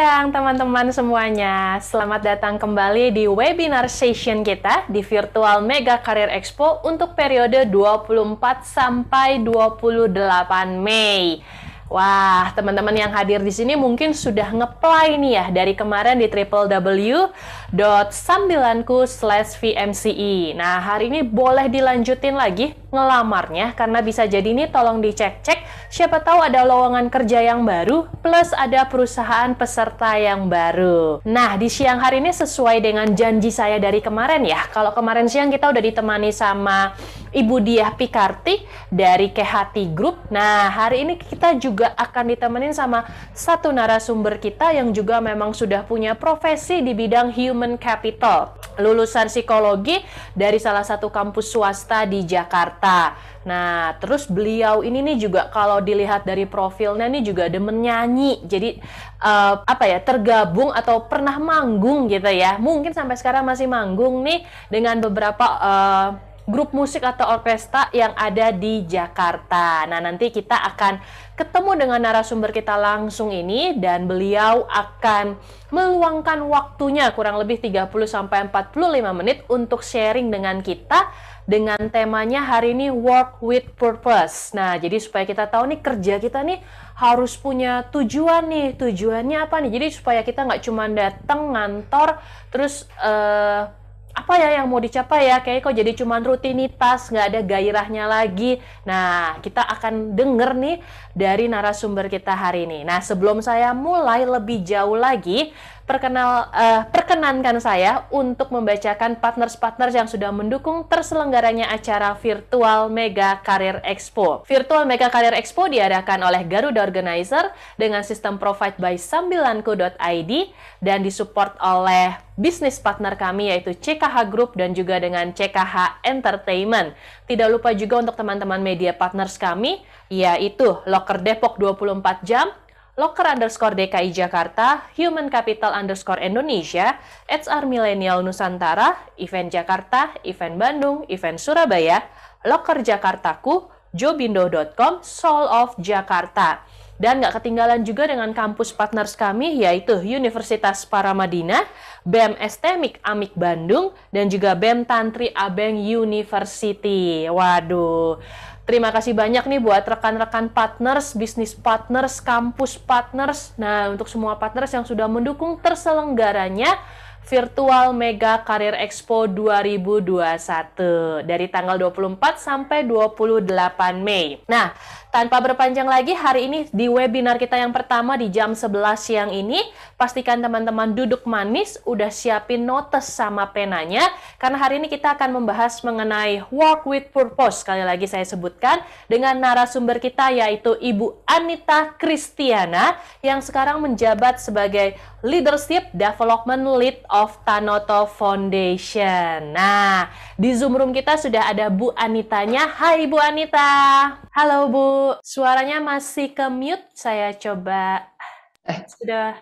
siang teman-teman semuanya. Selamat datang kembali di webinar session kita di Virtual Mega Career Expo untuk periode 24 sampai 28 Mei. Wah, teman-teman yang hadir di sini mungkin sudah nge-play nih ya dari kemarin di www.sambilanku/vmce. Nah, hari ini boleh dilanjutin lagi ngelamarnya karena bisa jadi nih tolong dicek-cek siapa tahu ada lowongan kerja yang baru plus ada perusahaan peserta yang baru. Nah, di siang hari ini sesuai dengan janji saya dari kemarin ya. Kalau kemarin siang kita udah ditemani sama Ibu Diah Pikarti dari KHT Group. Nah, hari ini kita juga akan ditemenin sama satu narasumber kita yang juga memang sudah punya profesi di bidang human capital. Lulusan psikologi dari salah satu kampus swasta di Jakarta. Nah, terus beliau ini nih juga kalau dilihat dari profilnya nih juga demen nyanyi. Jadi tergabung atau pernah manggung gitu ya. Mungkin sampai sekarang masih manggung nih dengan beberapa grup musik atau orkestra yang ada di Jakarta. Nah, nanti kita akan ketemu dengan narasumber kita langsung ini dan beliau akan meluangkan waktunya kurang lebih 30-45 menit untuk sharing dengan kita dengan temanya hari ini Work with Purpose. Nah, jadi supaya kita tahu nih kerja kita nih harus punya tujuan nih. Tujuannya apa nih? Jadi supaya kita nggak cuma datang ngantor terus apa ya yang mau dicapai ya, kayak kok jadi cuman rutinitas, nggak ada gairahnya lagi. Nah, kita akan denger nih dari narasumber kita hari ini. Nah, sebelum saya mulai lebih jauh lagi, perkenankan saya untuk membacakan partners-partners yang sudah mendukung terselenggaranya acara Virtual Mega Career Expo. Virtual Mega Career Expo diadakan oleh Garuda Organizer dengan sistem provide by sambilanku.id dan disupport oleh bisnis partner kami yaitu CKH Group dan juga dengan CKH Entertainment. Tidak lupa juga untuk teman-teman media partners kami yaitu Loker Depok 24 jam, Loker_DKI Jakarta, Human Capital Indonesia, HR Millennial Nusantara, Event Jakarta, Event Bandung, Event Surabaya, Loker Jakartaku, jobindo.com, Soul of Jakarta. Dan nggak ketinggalan juga dengan kampus partners kami yaitu Universitas Paramadina, BEM Estemik Amik Bandung, dan juga BEM Tantri Abeng University. Waduh, terima kasih banyak nih buat rekan-rekan partners, bisnis partners, kampus partners. Nah, untuk semua partners yang sudah mendukung terselenggaranya Virtual Mega Career Expo 2021 dari tanggal 24 sampai 28 Mei. Nah, tanpa berpanjang lagi, hari ini di webinar kita yang pertama di jam 11 siang ini, pastikan teman-teman duduk manis, udah siapin notes sama penanya, karena hari ini kita akan membahas mengenai Work with Purpose. Sekali lagi saya sebutkan, dengan narasumber kita yaitu Ibu Anita Kristiana, yang sekarang menjabat sebagai Leadership Development Lead of Tanoto Foundation. Nah, di Zoom room kita sudah ada Bu Anitanya. Hai Bu Anita. Halo Bu, suaranya masih ke mute. Saya coba. Sudah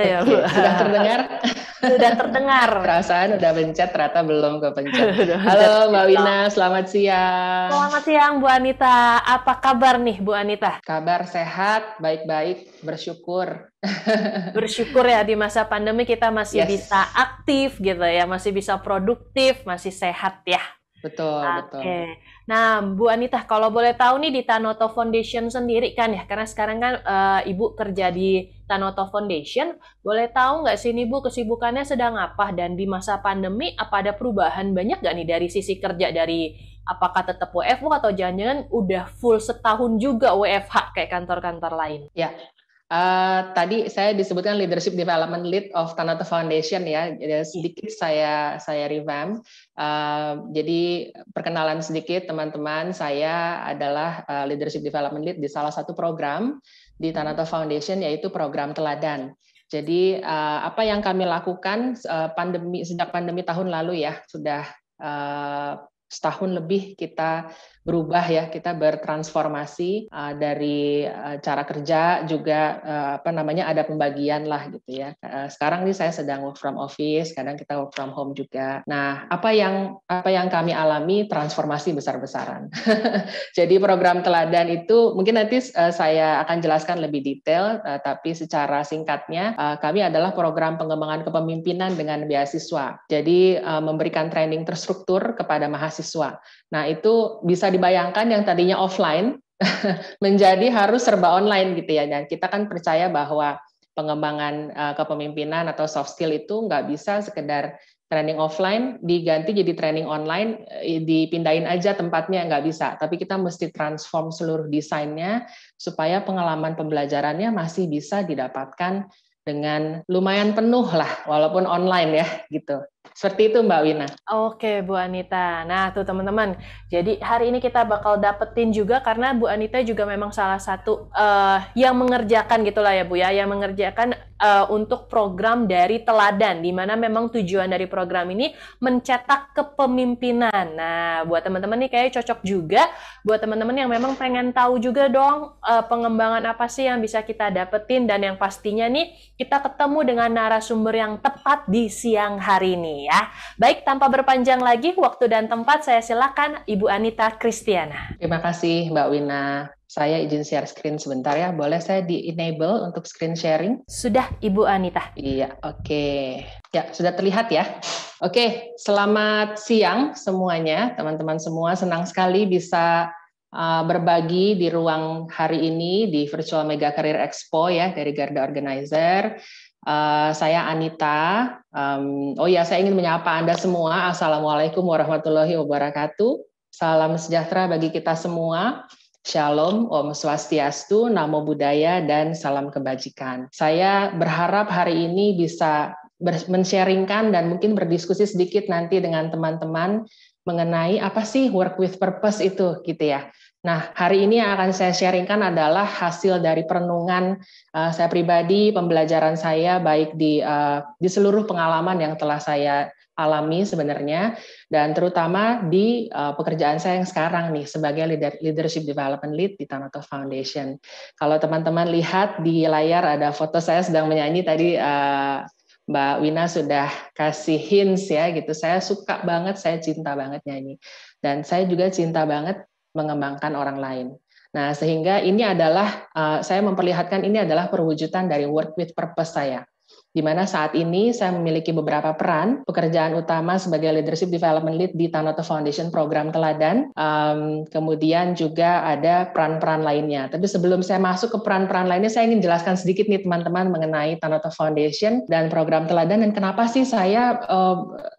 ya Bu. Sudah terdengar? Sudah terdengar. Perasaan udah pencet, ternyata belum kepencet. Halo Mbak Wina, selamat siang. Selamat siang Bu Anita. Apa kabar nih Bu Anita? Kabar sehat, baik-baik, bersyukur. Bersyukur ya di masa pandemi kita masih bisa aktif gitu ya, masih bisa produktif, masih sehat ya. Betul, betul. Nah, Bu Anita, kalau boleh tahu nih di Tanoto Foundation sendiri kan ya, karena sekarang kan Ibu kerja di Tanoto Foundation, boleh tahu nggak sih nih Bu kesibukannya sedang apa dan di masa pandemi apa ada perubahan banyak nggak nih dari sisi kerja, dari apakah tetap WFH atau jangan-jangan udah full setahun juga WFH kayak kantor-kantor lain? Ya. Tadi saya disebutkan Leadership Development Lead of Tanoto Foundation ya. Jadi sedikit saya revamp. Jadi perkenalan sedikit teman-teman, saya adalah Leadership Development Lead di salah satu program di Tanoto Foundation yaitu program Teladan. Jadi apa yang kami lakukan sejak pandemi tahun lalu ya sudah setahun lebih kita berubah ya, kita bertransformasi dari cara kerja juga ada pembagian lah gitu ya. Sekarang nih saya sedang work from office, kadang kita work from home juga. Nah, apa yang kami alami transformasi besar-besaran. Jadi program teladan itu mungkin nanti saya akan jelaskan lebih detail, tapi secara singkatnya kami adalah program pengembangan kepemimpinan dengan beasiswa. Jadi memberikan training terstruktur kepada mahasiswa. Nah, itu bisa dibayangkan yang tadinya offline menjadi harus serba online gitu ya. Dan kita kan percaya bahwa pengembangan kepemimpinan atau soft skill itu nggak bisa sekedar training offline diganti jadi training online, dipindahin aja tempatnya, nggak bisa. Tapi kita mesti transform seluruh desainnya supaya pengalaman pembelajarannya masih bisa didapatkan dengan lumayan penuh lah, walaupun online ya gitu. Seperti itu Mbak Wina. Oke, Bu Anita. Nah, tuh teman-teman. Jadi hari ini kita bakal dapetin juga karena Bu Anita juga memang salah satu yang mengerjakan gitulah ya Bu ya, yang mengerjakan untuk program dari Teladan, di mana memang tujuan dari program ini mencetak kepemimpinan. Nah, buat teman-teman nih kayaknya cocok juga buat teman-teman yang memang pengen tahu juga dong pengembangan apa sih yang bisa kita dapetin, dan yang pastinya nih kita ketemu dengan narasumber yang tepat di siang hari ini ya. Baik, tanpa berpanjang lagi waktu dan tempat, saya silakan Ibu Anita Kristiana. Terima kasih Mbak Wina. Saya izin share screen sebentar ya. Boleh saya di-enable untuk screen sharing? Sudah, Ibu Anita. Iya, oke. Ya, sudah terlihat ya. Oke, selamat siang semuanya, teman-teman semua. Senang sekali bisa berbagi di ruang hari ini di Virtual Mega Career Expo ya dari Garda Organizer. Saya Anita. Saya ingin menyapa Anda semua. Assalamualaikum warahmatullahi wabarakatuh. Salam sejahtera bagi kita semua. Shalom, Om Swastiastu, Namo Buddhaya, dan salam kebajikan. Saya berharap hari ini bisa men-sharingkan dan mungkin berdiskusi sedikit nanti dengan teman-teman mengenai apa sih work with purpose itu gitu ya. Nah, hari ini yang akan saya sharingkan adalah hasil dari perenungan saya pribadi, pembelajaran saya baik di seluruh pengalaman yang telah saya alami sebenarnya, dan terutama di pekerjaan saya yang sekarang nih sebagai Leadership Development Lead di Tanoto Foundation. Kalau teman-teman lihat di layar ada foto saya sedang menyanyi tadi, Mbak Wina sudah kasih hints ya gitu. Saya suka banget, saya cinta banget nyanyi. Dan saya juga cinta banget mengembangkan orang lain. Nah, sehingga ini adalah, saya memperlihatkan ini adalah perwujudan dari work with purpose saya. Di mana saat ini saya memiliki beberapa peran, pekerjaan utama sebagai Leadership Development Lead di Tanoto Foundation Program Teladan, kemudian juga ada peran-peran lainnya. Tapi sebelum saya masuk ke peran-peran lainnya, saya ingin jelaskan sedikit nih teman-teman mengenai Tanoto Foundation dan Program Teladan, dan kenapa sih saya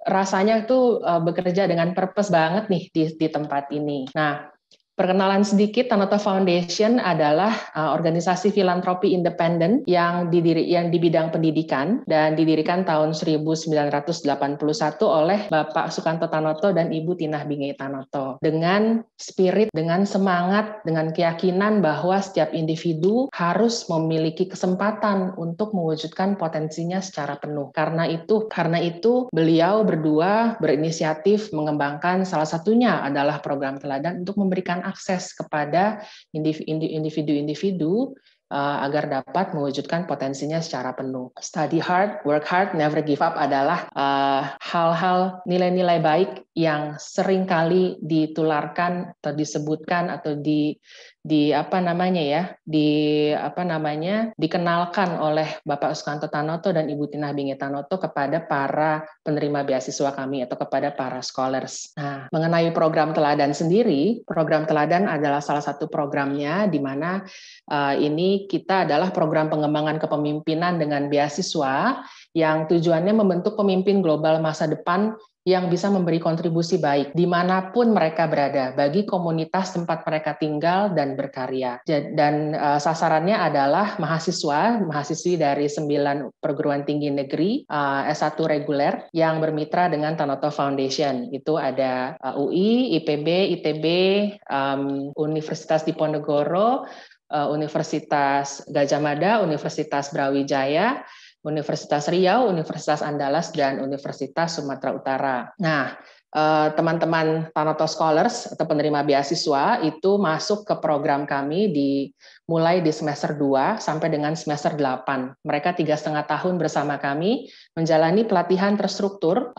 rasanya tuh bekerja dengan purpose banget nih di tempat ini. Nah, perkenalan sedikit, Tanoto Foundation adalah organisasi filantropi independen yang di bidang pendidikan dan didirikan tahun 1981 oleh Bapak Sukanto Tanoto dan Ibu Tinah Bingei Tanoto dengan spirit, dengan semangat, dengan keyakinan bahwa setiap individu harus memiliki kesempatan untuk mewujudkan potensinya secara penuh. Karena itu beliau berdua berinisiatif mengembangkan, salah satunya adalah program Teladan untuk memberikan akses kepada individu-individu agar dapat mewujudkan potensinya secara penuh. Study hard, work hard, never give up adalah hal-hal nilai-nilai baik yang seringkali ditularkan atau disebutkan atau dikenalkan oleh Bapak Sukanto Tanoto dan Ibu Tinah Bingei Tanoto kepada para penerima beasiswa kami atau kepada para scholars. Nah, mengenai program Teladan sendiri, program Teladan adalah salah satu programnya di mana ini kita adalah program pengembangan kepemimpinan dengan beasiswa yang tujuannya membentuk pemimpin global masa depan yang bisa memberi kontribusi baik dimanapun mereka berada bagi komunitas tempat mereka tinggal dan berkarya. Dan sasarannya adalah mahasiswi dari 9 perguruan tinggi negeri S1 reguler yang bermitra dengan Tanoto Foundation. Itu ada UI, IPB, ITB, Universitas Diponegoro, Universitas Gajah Mada, Universitas Brawijaya, Universitas Riau, Universitas Andalas, dan Universitas Sumatera Utara. Nah, teman-teman Tanoto Scholars atau penerima beasiswa itu masuk ke program kami mulai di semester 2 sampai dengan semester 8. Mereka 3,5 tahun bersama kami menjalani pelatihan terstruktur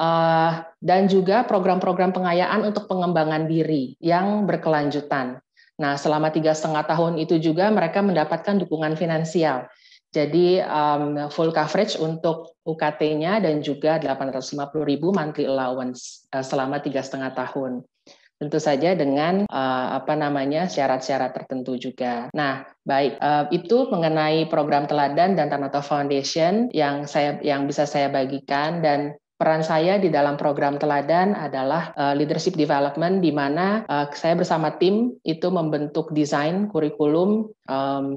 dan juga program-program pengayaan untuk pengembangan diri yang berkelanjutan. Nah, selama 3,5 tahun itu juga mereka mendapatkan dukungan finansial. Jadi full coverage untuk UKT-nya dan juga 850.000 monthly allowance selama 3,5 tahun. Tentu saja dengan syarat-syarat tertentu juga. Nah, baik, itu mengenai program teladan dan Tanoto Foundation yang bisa saya bagikan, dan peran saya di dalam program teladan adalah leadership development, di mana saya bersama tim itu membentuk desain kurikulum,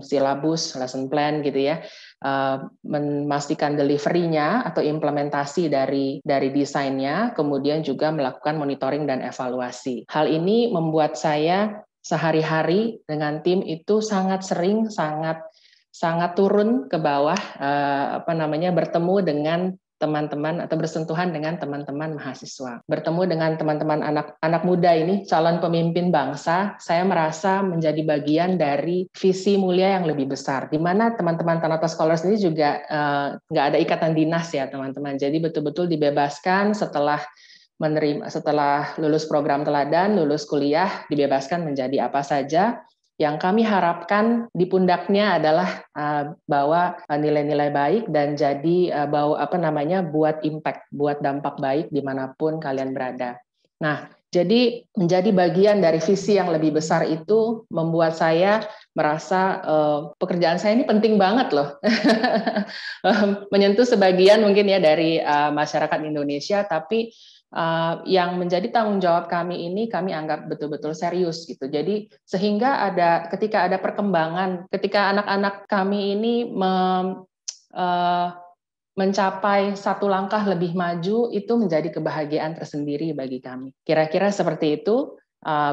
silabus, lesson plan gitu ya, memastikan delivery-nya atau implementasi dari desainnya, kemudian juga melakukan monitoring dan evaluasi. Hal ini membuat saya sehari-hari dengan tim itu sangat sering, sangat turun ke bawah, bertemu dengan teman-teman atau bersentuhan dengan teman-teman mahasiswa. Bertemu dengan teman-teman anak muda ini, calon pemimpin bangsa, saya merasa menjadi bagian dari visi mulia yang lebih besar, di mana teman-teman Tanoto Scholars ini juga nggak ada ikatan dinas ya teman-teman, jadi betul-betul dibebaskan setelah lulus program teladan, lulus kuliah, dibebaskan menjadi apa saja. Yang kami harapkan di pundaknya adalah bawa nilai-nilai baik dan jadi buat impact, buat dampak baik dimanapun kalian berada. Nah, jadi menjadi bagian dari visi yang lebih besar itu membuat saya merasa pekerjaan saya ini penting banget loh. Menyentuh sebagian mungkin ya dari masyarakat Indonesia, tapi yang menjadi tanggung jawab kami ini kami anggap betul-betul serius gitu. Jadi sehingga ketika ada perkembangan, ketika anak-anak kami ini mencapai satu langkah lebih maju, itu menjadi kebahagiaan tersendiri bagi kami. Kira-kira seperti itu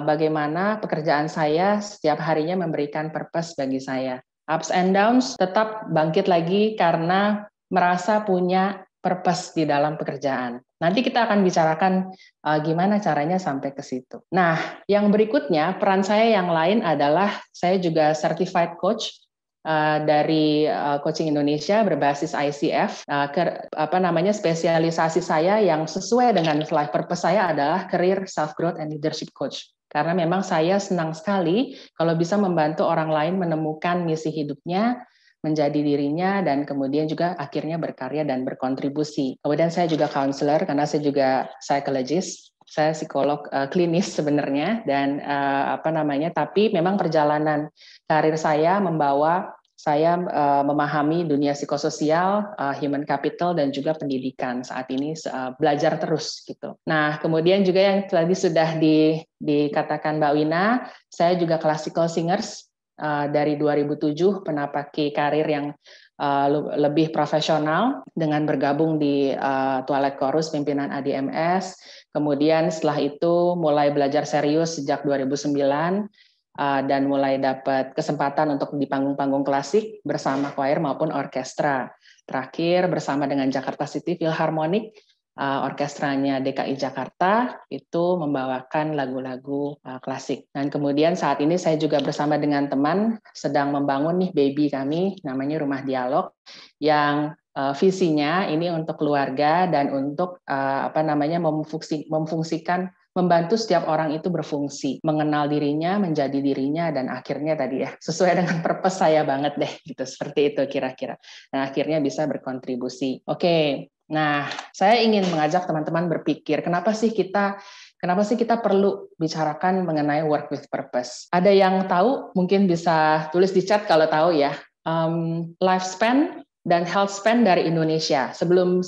bagaimana pekerjaan saya setiap harinya memberikan purpose bagi saya. Ups and downs, tetap bangkit lagi karena merasa punya purpose di dalam pekerjaan. Nanti kita akan bicarakan gimana caranya sampai ke situ. Nah, yang berikutnya, peran saya yang lain adalah saya juga certified coach dari Coaching Indonesia berbasis ICF. Spesialisasi saya yang sesuai dengan life purpose saya adalah Career Self-Growth and Leadership Coach. Karena memang saya senang sekali kalau bisa membantu orang lain menemukan misi hidupnya, menjadi dirinya, dan kemudian juga akhirnya berkarya dan berkontribusi. Kemudian saya juga counselor karena saya juga psychologist, saya psikolog klinis sebenarnya, dan tapi memang perjalanan karir saya membawa saya memahami dunia psikososial, human capital, dan juga pendidikan. Saat ini belajar terus gitu. Nah, kemudian juga yang tadi sudah dikatakan Mbak Wina, saya juga classical singers. Dari 2007 menapaki karir yang lebih profesional dengan bergabung di Twilight Chorus pimpinan ADMS. Kemudian setelah itu mulai belajar serius sejak 2009 dan mulai dapat kesempatan untuk di panggung-panggung klasik bersama choir maupun orkestra. Terakhir bersama dengan Jakarta City Philharmonic, orkestranya DKI Jakarta itu membawakan lagu-lagu klasik. Dan kemudian saat ini saya juga bersama dengan teman sedang membangun nih baby kami, namanya Rumah Dialog, yang visinya ini untuk keluarga dan untuk membantu setiap orang itu berfungsi, mengenal dirinya, menjadi dirinya, dan akhirnya tadi ya sesuai dengan purpose saya banget deh, gitu, seperti itu kira-kira. Dan akhirnya bisa berkontribusi. Oke. Nah, saya ingin mengajak teman-teman berpikir, kenapa sih kita perlu bicarakan mengenai work with purpose? Ada yang tahu? Mungkin bisa tulis di chat kalau tahu ya. Lifespan dan health span dari Indonesia. Sebelum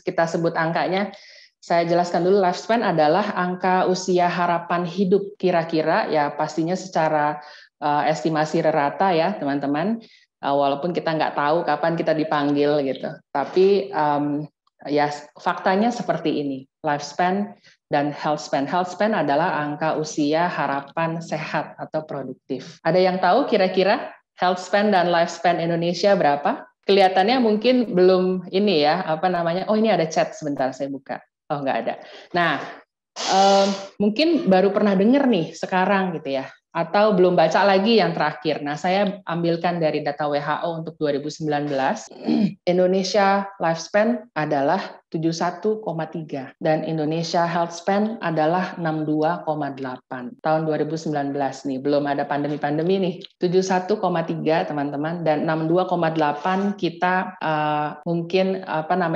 kita sebut angkanya, saya jelaskan dulu. Lifespan adalah angka usia harapan hidup kira-kira, ya pastinya secara estimasi rata ya teman-teman. Walaupun kita nggak tahu kapan kita dipanggil gitu, tapi ya faktanya seperti ini, lifespan dan health span. Health span adalah angka usia harapan sehat atau produktif. Ada yang tahu kira-kira health span dan lifespan Indonesia berapa? Kelihatannya mungkin belum ini ya, oh ini ada chat, sebentar saya buka. Oh nggak ada. Nah, Mungkin baru pernah dengar nih sekarang gitu ya, atau belum baca lagi yang terakhir. Nah, saya ambilkan dari data WHO untuk 2019, Indonesia lifespan adalah 71,3 dan Indonesia health span adalah 62,8. Tahun 2019 nih, belum ada pandemi-pandemi nih. 71,3 teman-teman dan 62,8 kita mungkin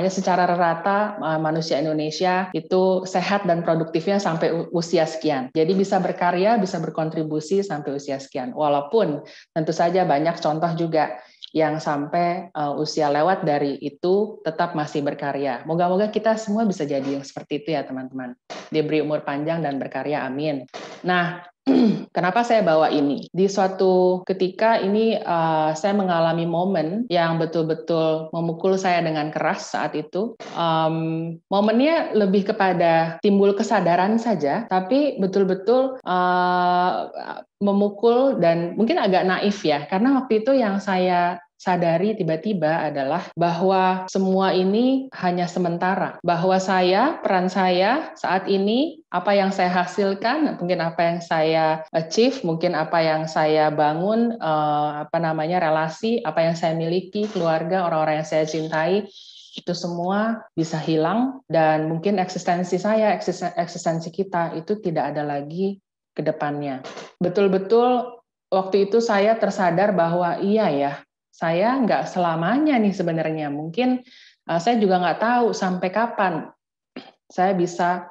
secara rata manusia Indonesia itu sehat dan produktifnya sampai usia sekian. Jadi bisa berkarya, bisa berkontribusi sampai usia sekian. Walaupun tentu saja banyak contoh juga yang sampai usia lewat dari itu tetap masih berkarya. Moga-moga kita semua bisa jadi yang seperti itu ya teman-teman. Diberi umur panjang dan berkarya, amin. Nah, kenapa saya bawa ini? Di suatu ketika ini saya mengalami momen yang betul-betul memukul saya dengan keras saat itu. Momennya lebih kepada timbul kesadaran saja, tapi betul-betul memukul dan mungkin agak naif ya, karena waktu itu yang saya sadari tiba-tiba adalah bahwa semua ini hanya sementara, bahwa peran saya saat ini, apa yang saya hasilkan, mungkin apa yang saya achieve, mungkin apa yang saya bangun, relasi, apa yang saya miliki, keluarga, orang-orang yang saya cintai, itu semua bisa hilang dan mungkin eksistensi saya, eksistensi kita itu tidak ada lagi ke depannya. Betul-betul waktu itu saya tersadar bahwa iya ya, saya nggak selamanya nih sebenarnya. Mungkin saya juga nggak tahu sampai kapan saya bisa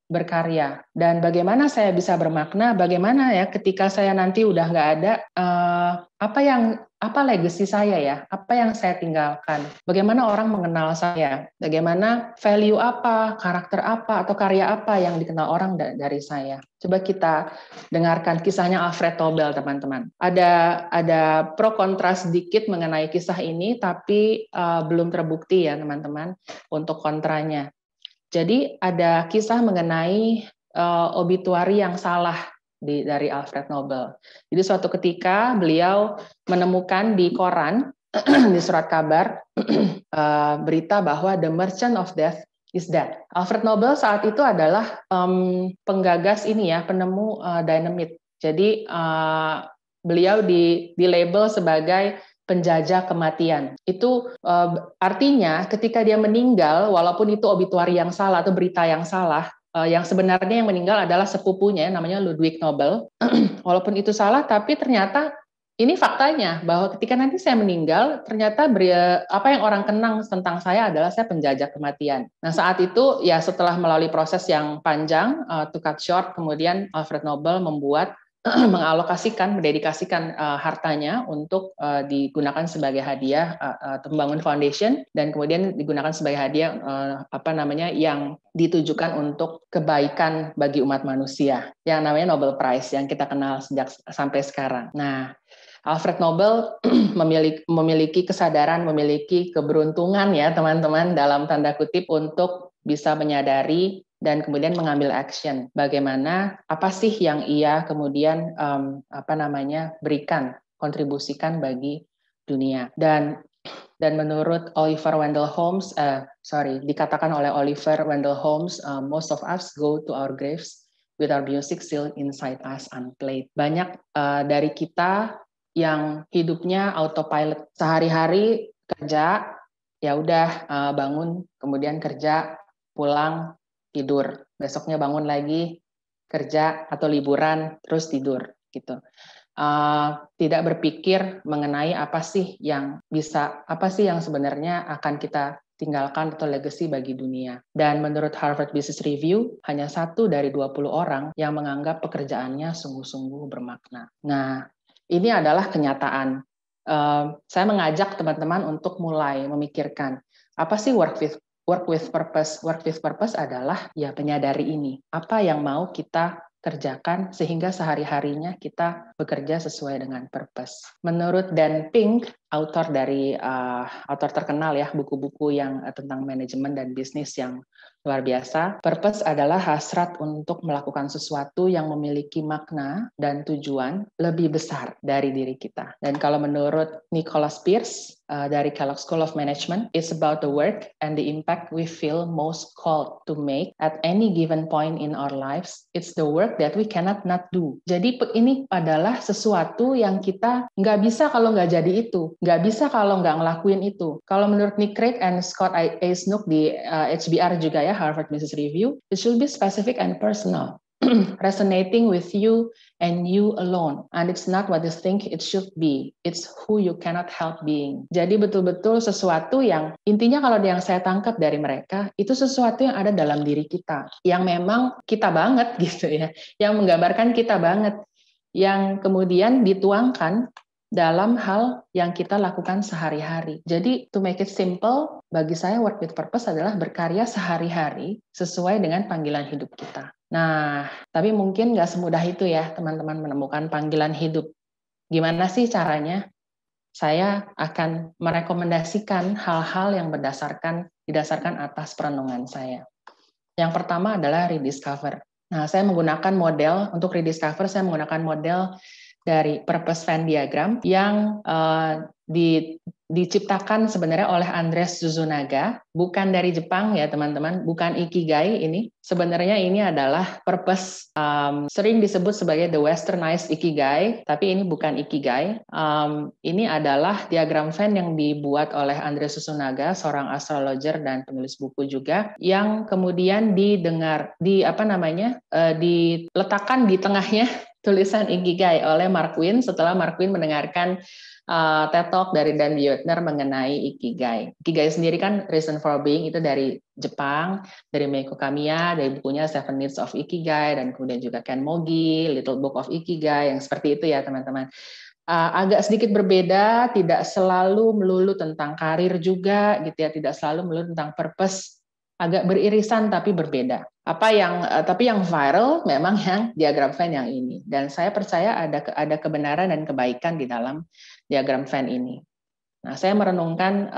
berkarya dan bagaimana saya bisa bermakna, bagaimana ya ketika saya nanti udah nggak ada, apa legacy saya ya, apa yang saya tinggalkan, bagaimana orang mengenal saya, bagaimana value apa, karakter apa, atau karya apa yang dikenal orang dari saya. Coba kita dengarkan kisahnya Alfred Nobel, teman-teman. Ada pro kontra sedikit mengenai kisah ini, tapi belum terbukti ya teman-teman untuk kontranya. Jadi ada kisah mengenai obituari yang salah dari Alfred Nobel. Jadi suatu ketika beliau menemukan di koran, di surat kabar, berita bahwa The Merchant of Death is dead. Alfred Nobel saat itu adalah penggagas penemu dinamit. Jadi beliau di label sebagai penjajah kematian. Itu artinya ketika dia meninggal, walaupun itu obituari yang salah atau berita yang salah, yang sebenarnya yang meninggal adalah sepupunya, namanya Ludwig Nobel. Walaupun itu salah, tapi ternyata ini faktanya, bahwa ketika nanti saya meninggal, ternyata apa yang orang kenang tentang saya adalah saya penjajah kematian. Nah saat itu, ya setelah melalui proses yang panjang, to cut short, kemudian Alfred Nobel mendedikasikan hartanya untuk digunakan sebagai hadiah membangun foundation dan kemudian digunakan sebagai hadiah yang ditujukan untuk kebaikan bagi umat manusia yang namanya Nobel Prize yang kita kenal sejak sampai sekarang. Nah, Alfred Nobel memiliki kesadaran, memiliki keberuntungan ya teman-teman dalam tanda kutip untuk bisa menyadari dan kemudian mengambil action. Bagaimana, apa sih yang ia kemudian berikan, kontribusikan bagi dunia. Dan menurut Oliver Wendell Holmes, dikatakan oleh Oliver Wendell Holmes, most of us go to our graves with our music still inside us unplayed. Banyak dari kita yang hidupnya autopilot, sehari-hari kerja, ya udah bangun, kemudian kerja, pulang, tidur, besoknya bangun lagi, kerja atau liburan, terus tidur, gitu. Tidak berpikir mengenai apa sih yang sebenarnya akan kita tinggalkan atau legacy bagi dunia. Dan menurut Harvard Business Review, hanya 1 dari 20 orang yang menganggap pekerjaannya sungguh-sungguh bermakna. Nah, ini adalah kenyataan. Saya mengajak teman-teman untuk mulai memikirkan, apa sih work with purpose? Work with purpose adalah ya menyadari ini. Apa yang mau kita kerjakan sehingga sehari-harinya kita bekerja sesuai dengan purpose. Menurut Dan Pink, author terkenal ya, buku-buku yang tentang manajemen dan bisnis yang luar biasa. Purpose adalah hasrat untuk melakukan sesuatu yang memiliki makna dan tujuan lebih besar dari diri kita. Dan kalau menurut Nicholas Pearce dari Kellogg School of Management, it's about the work and the impact we feel most called to make at any given point in our lives. It's the work that we cannot not do. Jadi ini adalah sesuatu yang kita nggak bisa kalau nggak jadi itu, nggak bisa kalau nggak ngelakuin itu. Kalau menurut Nick Craig and Scott A. Snook di HBR juga ya, Harvard Business Review, it should be specific and personal. Resonating with you and you alone, and it's not what you think it should be, it's who you cannot help being. Jadi betul-betul sesuatu yang intinya kalau yang saya tangkap dari mereka itu sesuatu yang ada dalam diri kita, yang memang kita banget gitu ya, yang menggambarkan kita banget, yang kemudian dituangkan dalam hal yang kita lakukan sehari-hari. Jadi to make it simple, bagi saya work with purpose adalah berkarya sehari-hari sesuai dengan panggilan hidup kita. Nah, tapi mungkin nggak semudah itu ya teman-teman menemukan panggilan hidup. Gimana sih caranya? Saya akan merekomendasikan hal-hal yang didasarkan atas perenungan saya. Yang pertama adalah rediscover. Nah, saya menggunakan model, untuk rediscover saya menggunakan model dari Purpose Venn Diagram yang diciptakan sebenarnya oleh Andres Suzunaga, bukan dari Jepang ya teman-teman, bukan Ikigai ini. Sebenarnya ini adalah purpose, sering disebut sebagai the westernized Ikigai, tapi ini bukan Ikigai. Ini analah diagram Venn yang dibuat oleh Andres Suzunaga, seorang astrologer dan penulis buku juga, yang kemudian diletakkan di tengahnya tulisan Ikigai oleh Mark Wynn setelah Mark Wynn mendengarkan TED Talk dari Dan Buettner mengenai Ikigai. Ikigai sendiri kan Reason for Being itu dari Jepang, dari Meiko Kamiya, dari bukunya Seven Needs of Ikigai, dan kemudian juga Ken Mogi, Little Book of Ikigai, yang seperti itu ya teman-teman. Agak sedikit berbeda, tidak selalu melulu tentang karir juga, gitu ya, tidak selalu melulu tentang purpose, agak beririsan tapi berbeda. Tapi yang viral memang yang diagram Venn yang ini, dan saya percaya ada kebenaran dan kebaikan di dalam diagram Venn ini. Nah, saya merenungkan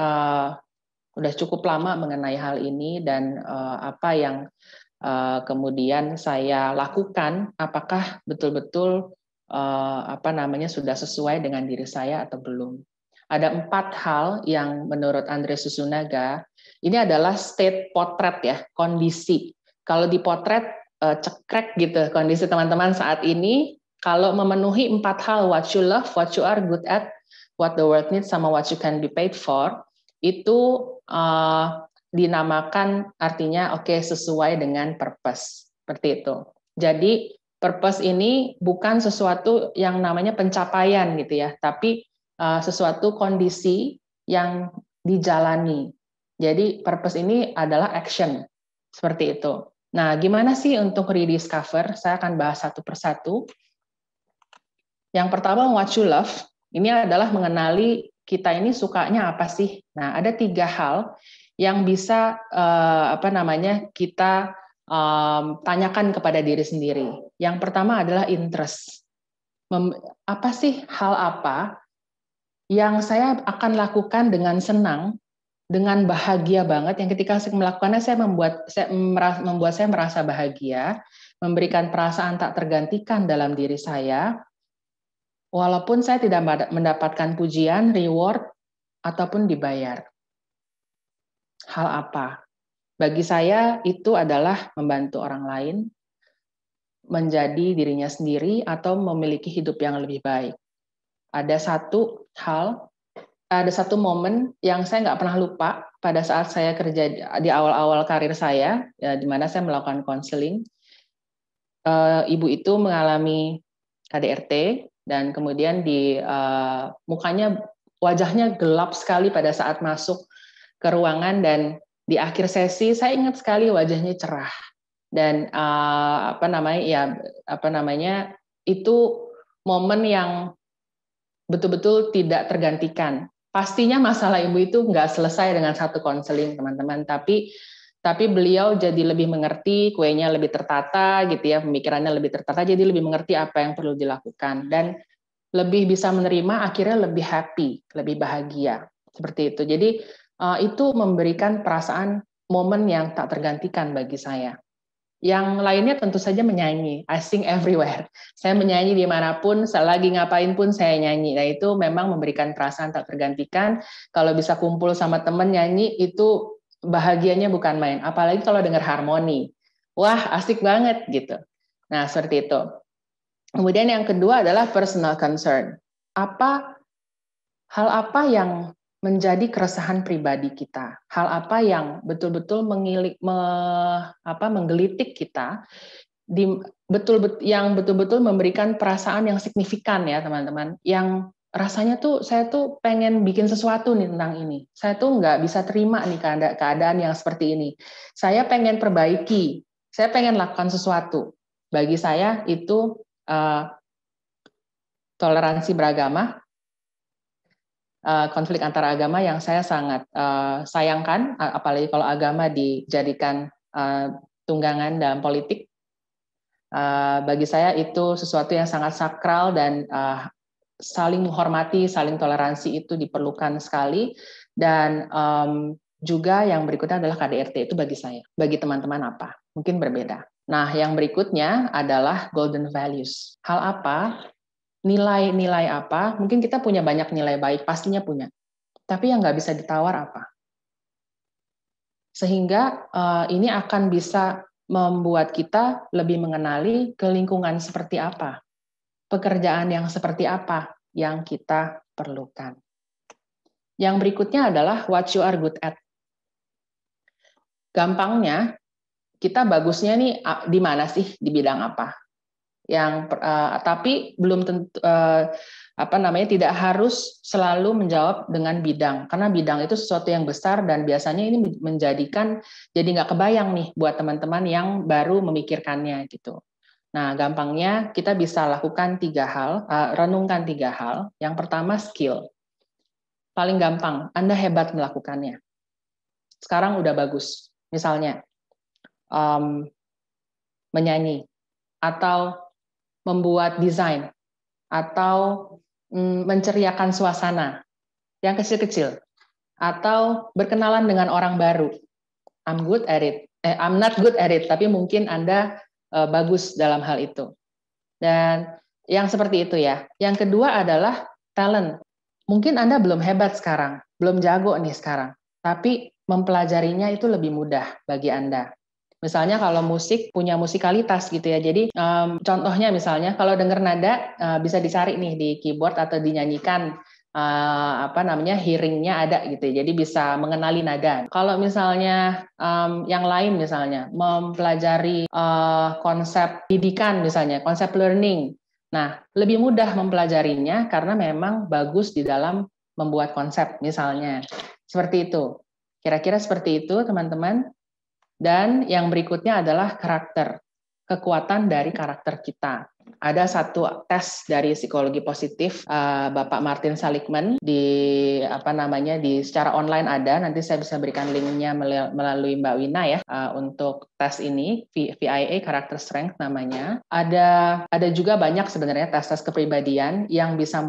udah cukup lama mengenai hal ini dan apa yang kemudian saya lakukan, apakah betul-betul sudah sesuai dengan diri saya atau belum. Ada 4 hal yang menurut Andres Suzunaga ini adalah state portrait ya, kondisi. Kalau dipotret cekrek gitu kondisi teman-teman saat ini, kalau memenuhi 4 hal, what you love, what you are good at, what the world needs, sama what you can be paid for, itu dinamakan artinya sesuai dengan purpose. Seperti itu. Jadi purpose ini bukan sesuatu yang namanya pencapaian gitu ya, tapi sesuatu kondisi yang dijalani. Jadi purpose ini adalah action. Seperti itu. Nah, gimana sih untuk rediscover? Saya akan bahas satu persatu. Yang pertama, what you love. Ini adalah mengenali kita ini sukanya apa sih. Nah, ada 3 hal yang bisa kita tanyakan kepada diri sendiri. Yang pertama adalah interest. Apa sih hal apa yang saya akan lakukan dengan senang, dengan bahagia banget, yang ketika saya melakukannya membuat saya merasa bahagia, memberikan perasaan tak tergantikan dalam diri saya, walaupun saya tidak mendapatkan pujian, reward, ataupun dibayar. Hal apa? Bagi saya itu adalah membantu orang lain, menjadi dirinya sendiri, atau memiliki hidup yang lebih baik. Ada satu momen yang saya nggak pernah lupa pada saat saya kerja di awal-awal karir saya, ya, di mana saya melakukan konseling. Ibu itu mengalami KDRT dan kemudian wajahnya gelap sekali pada saat masuk ke ruangan, dan di akhir sesi saya ingat sekali wajahnya cerah dan itu momen yang betul-betul tidak tergantikan. Pastinya masalah ibu itu nggak selesai dengan satu konseling, teman-teman. Tapi beliau jadi lebih mengerti, kuenya lebih tertata, gitu ya, pemikirannya lebih tertata, jadi lebih mengerti apa yang perlu dilakukan. Dan lebih bisa menerima, akhirnya lebih happy, lebih bahagia. Seperti itu. Jadi itu memberikan perasaan momen yang tak tergantikan bagi saya. Yang lainnya tentu saja menyanyi, I sing everywhere. Saya menyanyi dimanapun, selagi ngapain pun saya nyanyi. Nah itu memang memberikan perasaan tak tergantikan. Kalau bisa kumpul sama temen nyanyi, itu bahagianya bukan main. Apalagi kalau dengar harmoni. Wah asik banget gitu. Nah seperti itu. Kemudian yang kedua adalah personal concern. Hal apa yang menjadi keresahan pribadi kita? Hal apa yang betul-betul menggelitik kita, yang betul-betul memberikan perasaan yang signifikan ya teman-teman, yang rasanya tuh saya tuh pengen bikin sesuatu nih tentang ini. Saya tuh nggak bisa terima nih keadaan yang seperti ini. Saya pengen perbaiki, saya pengen lakukan sesuatu. Bagi saya itu toleransi beragama, konflik antara agama yang saya sangat sayangkan, apalagi kalau agama dijadikan tunggangan dalam politik. Bagi saya itu sesuatu yang sangat sakral dan saling menghormati, saling toleransi itu diperlukan sekali. Dan juga yang berikutnya adalah KDRT itu bagi saya. Bagi teman-teman apa? Mungkin berbeda. Nah, yang berikutnya adalah golden values. Hal apa? Nilai-nilai apa? Mungkin kita punya banyak nilai baik, pastinya punya. Tapi yang nggak bisa ditawar apa? Sehingga ini akan bisa membuat kita lebih mengenali ke lingkungan seperti apa, pekerjaan yang seperti apa yang kita perlukan. Yang berikutnya adalah what you are good at. Gampangnya, kita bagusnya nih di mana sih, di bidang apa? Tapi belum tentu tidak harus selalu menjawab dengan bidang, karena bidang itu sesuatu yang besar dan biasanya ini menjadikan jadi nggak kebayang nih buat teman-teman yang baru memikirkannya gitu. Nah, gampangnya kita bisa lakukan 3 hal, renungkan 3 hal. Yang pertama skill, paling gampang, Anda hebat melakukannya. Sekarang udah bagus, misalnya menyanyi atau membuat desain, atau menceriakan suasana yang kecil-kecil, atau berkenalan dengan orang baru. I'm good at it. I'm not good at it, tapi mungkin Anda bagus dalam hal itu. Dan yang seperti itu ya. Yang kedua adalah talent. Mungkin Anda belum hebat sekarang, belum jago nih sekarang, tapi mempelajarinya itu lebih mudah bagi Anda. Misalnya kalau musik punya musikalitas gitu ya. Jadi contohnya misalnya kalau dengar nada bisa dicari nih di keyboard atau dinyanyikan hearingnya ada gitu. Jadi bisa mengenali nada. Kalau misalnya yang lain misalnya mempelajari konsep pendidikan misalnya, konsep learning. Nah, lebih mudah mempelajarinya karena memang bagus di dalam membuat konsep misalnya. Seperti itu. Kira-kira seperti itu teman-teman. Dan yang berikutnya adalah karakter, kekuatan dari karakter kita. Ada satu tes dari psikologi positif Bapak Martin Seligman di secara online ada. Nanti saya bisa berikan linknya melalui Mbak Wina ya untuk tes ini VIA Character Strength namanya. Ada juga banyak sebenarnya tes-tes kepribadian yang bisa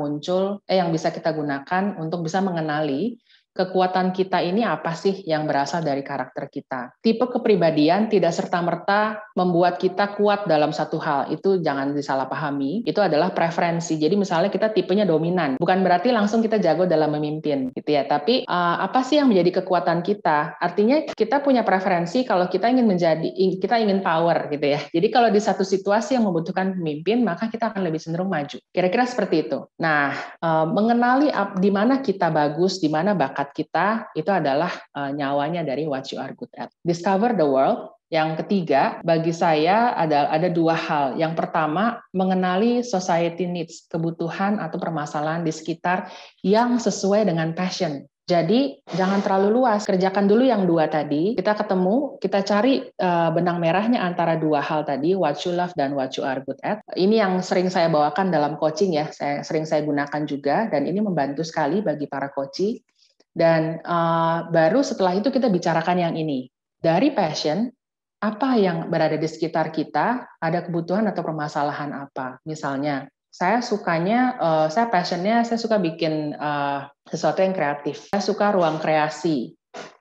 yang bisa kita gunakan untuk bisa mengenali kekuatan kita ini apa sih yang berasal dari karakter kita. Tipe kepribadian tidak serta-merta membuat kita kuat dalam satu hal. Itu jangan disalahpahami. Itu adalah preferensi. Jadi misalnya kita tipenya dominan. Bukan berarti langsung kita jago dalam memimpin gitu ya. Tapi apa sih yang menjadi kekuatan kita? Artinya kita punya preferensi kalau kita ingin power gitu ya. Jadi kalau di satu situasi yang membutuhkan pemimpin, maka kita akan lebih cenderung maju. Kira-kira seperti itu. Nah, mengenali di mana kita bagus, di mana bakat kita, itu adalah nyawanya dari what you are good at. Discover the world. Yang ketiga, bagi saya ada 2 hal. Yang pertama, mengenali society needs, kebutuhan atau permasalahan di sekitar yang sesuai dengan passion. Jadi jangan terlalu luas, kerjakan dulu yang 2 tadi, kita ketemu, kita cari benang merahnya antara 2 hal tadi, what you love dan what you are good at. Ini yang sering saya bawakan dalam coaching ya, sering saya gunakan juga, dan ini membantu sekali bagi para coaching. Dan baru setelah itu kita bicarakan yang ini. Dari passion, apa yang berada di sekitar kita, ada kebutuhan atau permasalahan apa. Misalnya, saya sukanya, saya passionnya, saya suka bikin sesuatu yang kreatif. Saya suka ruang kreasi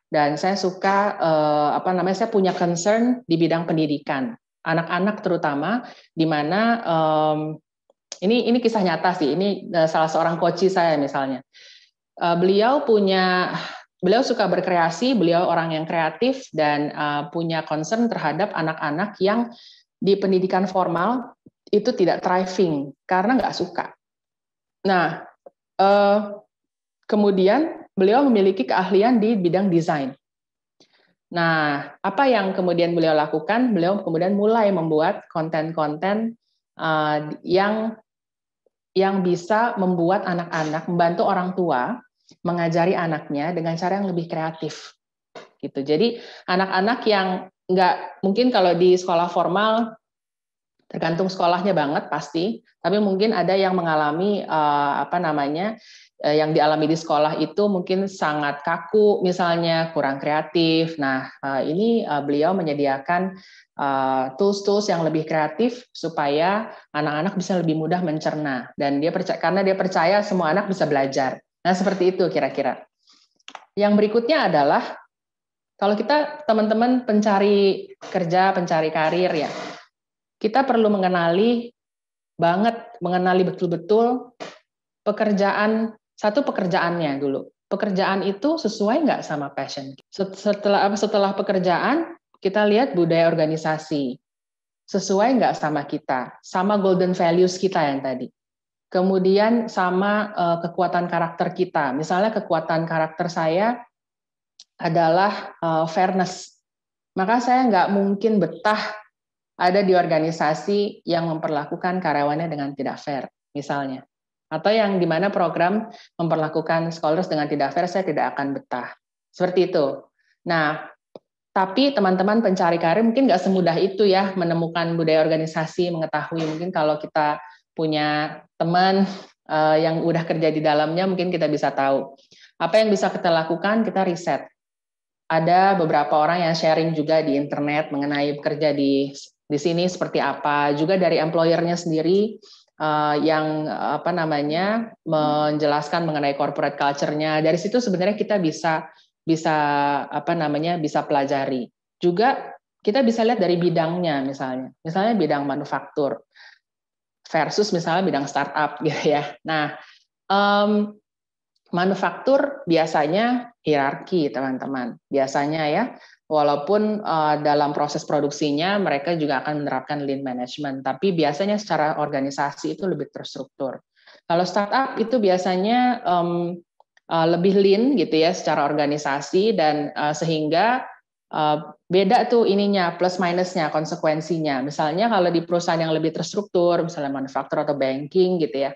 dan saya suka saya punya concern di bidang pendidikan, anak-anak terutama, di mana ini kisah nyata sih. Ini salah seorang coach saya misalnya. Beliau suka berkreasi, beliau orang yang kreatif dan punya concern terhadap anak-anak yang di pendidikan formal itu tidak thriving karena nggak suka. Nah, kemudian beliau memiliki keahlian di bidang desain. Nah, apa yang kemudian beliau lakukan? Beliau kemudian mulai membuat konten-konten yang bisa membuat anak-anak, membantu orang tua mengajari anaknya dengan cara yang lebih kreatif. Gitu. Jadi anak-anak yang nggak, mungkin kalau di sekolah formal tergantung sekolahnya banget pasti, tapi mungkin ada yang mengalami yang dialami di sekolah itu mungkin sangat kaku, misalnya kurang kreatif. Nah, ini beliau menyediakan tools-tools yang lebih kreatif supaya anak-anak bisa lebih mudah mencerna, dan karena dia percaya semua anak bisa belajar. Nah, seperti itu kira-kira. Yang berikutnya adalah kalau kita teman-teman pencari kerja, pencari karir ya, kita perlu mengenali betul-betul pekerjaannya dulu. Pekerjaan itu sesuai nggak sama passion? Setelah pekerjaan, kita lihat budaya organisasi. Sesuai nggak sama kita? Sama golden values kita yang tadi. Kemudian sama kekuatan karakter kita. Misalnya kekuatan karakter saya adalah fairness. Maka saya nggak mungkin betah ada di organisasi yang memperlakukan karyawannya dengan tidak fair, misalnya. Atau yang di mana program memperlakukan scholars dengan tidak fair, saya tidak akan betah. Seperti itu. Nah, tapi teman-teman pencari karir mungkin nggak semudah itu ya, menemukan budaya organisasi, mengetahui. Mungkin kalau kita punya teman yang udah kerja di dalamnya, mungkin kita bisa tahu. Apa yang bisa kita lakukan, kita riset. Ada beberapa orang yang sharing juga di internet mengenai bekerja di sini seperti apa, juga dari employer-nya sendiri yang menjelaskan mengenai corporate culture-nya. Dari situ sebenarnya kita bisa pelajari. Juga kita bisa lihat dari bidangnya, misalnya bidang manufaktur versus misalnya bidang startup gitu ya. Nah, manufaktur biasanya hierarki, teman-teman. Biasanya ya, walaupun dalam proses produksinya mereka juga akan menerapkan lean management, tapi biasanya secara organisasi itu lebih terstruktur. Kalau startup itu biasanya lebih lean gitu ya secara organisasi, dan sehingga beda tuh ininya, plus minusnya, konsekuensinya. Misalnya kalau di perusahaan yang lebih terstruktur, misalnya manufaktur atau banking gitu ya,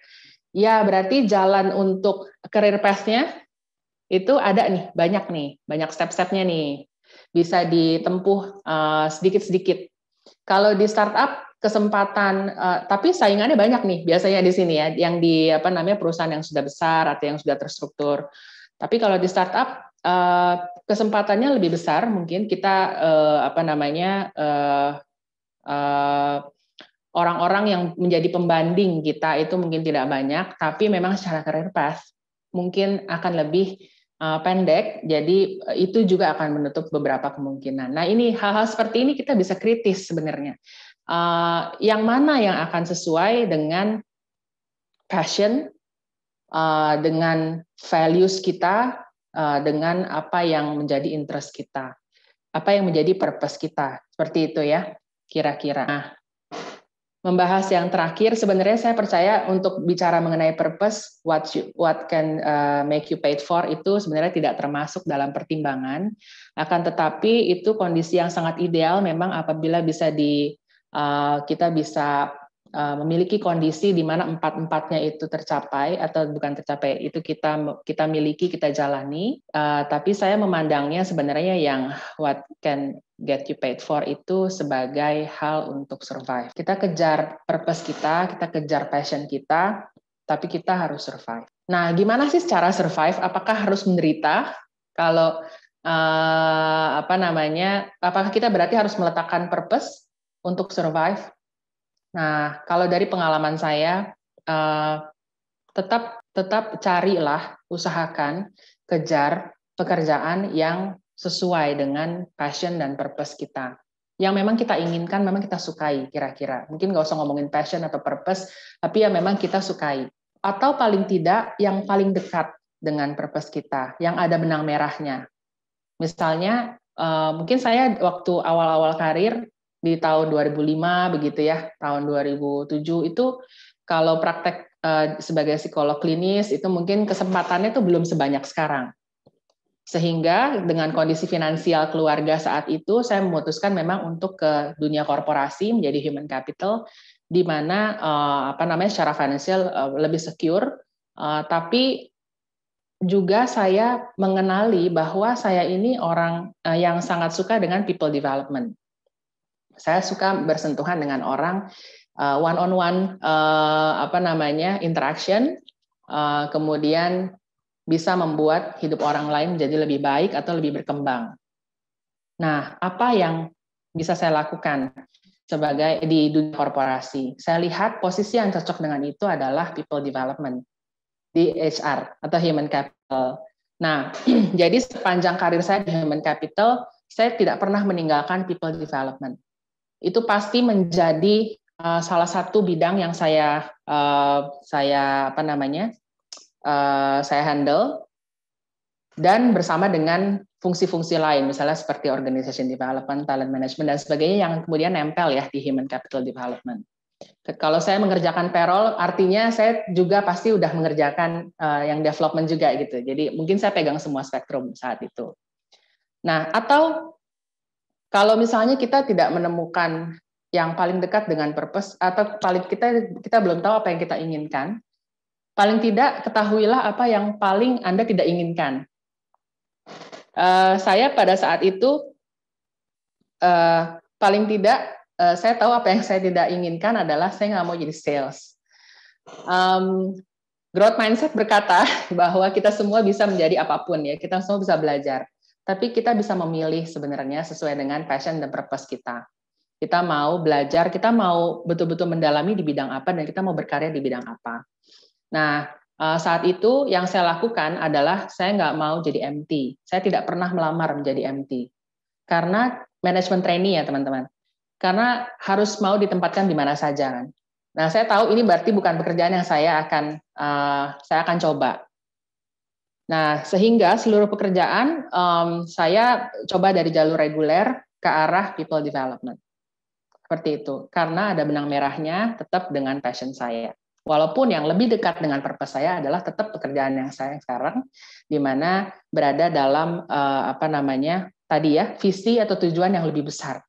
ya berarti jalan untuk career path-nya itu ada nih, banyak step-stepnya nih, bisa ditempuh sedikit-sedikit. Kalau di startup kesempatan, tapi saingannya banyak nih biasanya di sini ya, yang di perusahaan yang sudah besar atau yang sudah terstruktur. Tapi kalau di startup kesempatannya lebih besar, mungkin kita orang-orang yang menjadi pembanding kita itu mungkin tidak banyak, tapi memang secara career path mungkin akan lebih pendek, jadi itu juga akan menutup beberapa kemungkinan. Nah, ini hal-hal seperti ini kita bisa kritis sebenarnya. Yang mana yang akan sesuai dengan passion, dengan values kita, dengan apa yang menjadi interest kita, apa yang menjadi purpose kita, seperti itu ya, kira-kira. Nah, membahas yang terakhir, sebenarnya saya percaya untuk bicara mengenai purpose, what can make you paid for, itu sebenarnya tidak termasuk dalam pertimbangan. Akan tetapi itu kondisi yang sangat ideal memang apabila kita bisa memiliki kondisi di mana empat-empatnya itu tercapai, atau bukan tercapai, itu kita miliki, kita jalani. Tapi saya memandangnya sebenarnya yang what can get you paid for itu sebagai hal untuk survive. Kita kejar purpose kita kejar passion kita, tapi kita harus survive. Nah, gimana sih cara survive? Apakah harus menderita? Kalau apakah kita berarti harus meletakkan purpose untuk survive? Nah, kalau dari pengalaman saya, tetap carilah, usahakan, kejar pekerjaan yang sesuai dengan passion dan purpose kita. Yang memang kita inginkan, memang kita sukai kira-kira. Mungkin nggak usah ngomongin passion atau purpose, tapi yang memang kita sukai. Atau paling tidak, yang paling dekat dengan purpose kita, yang ada benang merahnya. Misalnya, mungkin saya waktu awal-awal karir, di tahun 2005, begitu ya, tahun 2007, itu kalau praktek sebagai psikolog klinis, itu mungkin kesempatannya itu belum sebanyak sekarang. Sehingga dengan kondisi finansial keluarga saat itu, saya memutuskan memang untuk ke dunia korporasi menjadi human capital, di mana secara finansial lebih secure, tapi juga saya mengenali bahwa saya ini orang yang sangat suka dengan people development. Saya suka bersentuhan dengan orang, one on one interaction, kemudian bisa membuat hidup orang lain menjadi lebih baik atau lebih berkembang. Nah, apa yang bisa saya lakukan sebagai di dunia korporasi? Saya lihat posisi yang cocok dengan itu adalah people development di HR atau human capital. Nah, jadi sepanjang karir saya di human capital, saya tidak pernah meninggalkan people development. Itu pasti menjadi salah satu bidang yang saya handle, dan bersama dengan fungsi-fungsi lain, misalnya seperti organization development, talent management, dan sebagainya yang kemudian nempel ya di human capital development. Kalau saya mengerjakan payroll, artinya saya juga pasti udah mengerjakan yang development juga gitu. Jadi mungkin saya pegang semua spektrum saat itu. Nah, atau kalau misalnya kita tidak menemukan yang paling dekat dengan purpose, atau paling kita belum tahu apa yang kita inginkan, paling tidak ketahuilah apa yang paling Anda tidak inginkan. Saya pada saat itu paling tidak saya tahu apa yang saya tidak inginkan adalah saya nggak mau jadi sales. Growth mindset berkata bahwa kita semua bisa menjadi apapun ya, kita semua bisa belajar. Tapi kita bisa memilih sebenarnya sesuai dengan passion dan purpose kita. Kita mau belajar, kita mau betul-betul mendalami di bidang apa, dan kita mau berkarya di bidang apa. Nah, saat itu yang saya lakukan adalah saya nggak mau jadi MT. Saya tidak pernah melamar menjadi MT. Karena manajemen trainee ya teman-teman. Karena harus mau ditempatkan di mana saja. Nah, saya tahu ini berarti bukan pekerjaan yang saya akan coba. Nah, sehingga seluruh pekerjaan saya coba dari jalur reguler ke arah people development. Seperti itu. Karena ada benang merahnya tetap dengan passion saya. Walaupun yang lebih dekat dengan purpose saya adalah tetap pekerjaan yang saya sekarang, di mana berada dalam visi atau tujuan yang lebih besar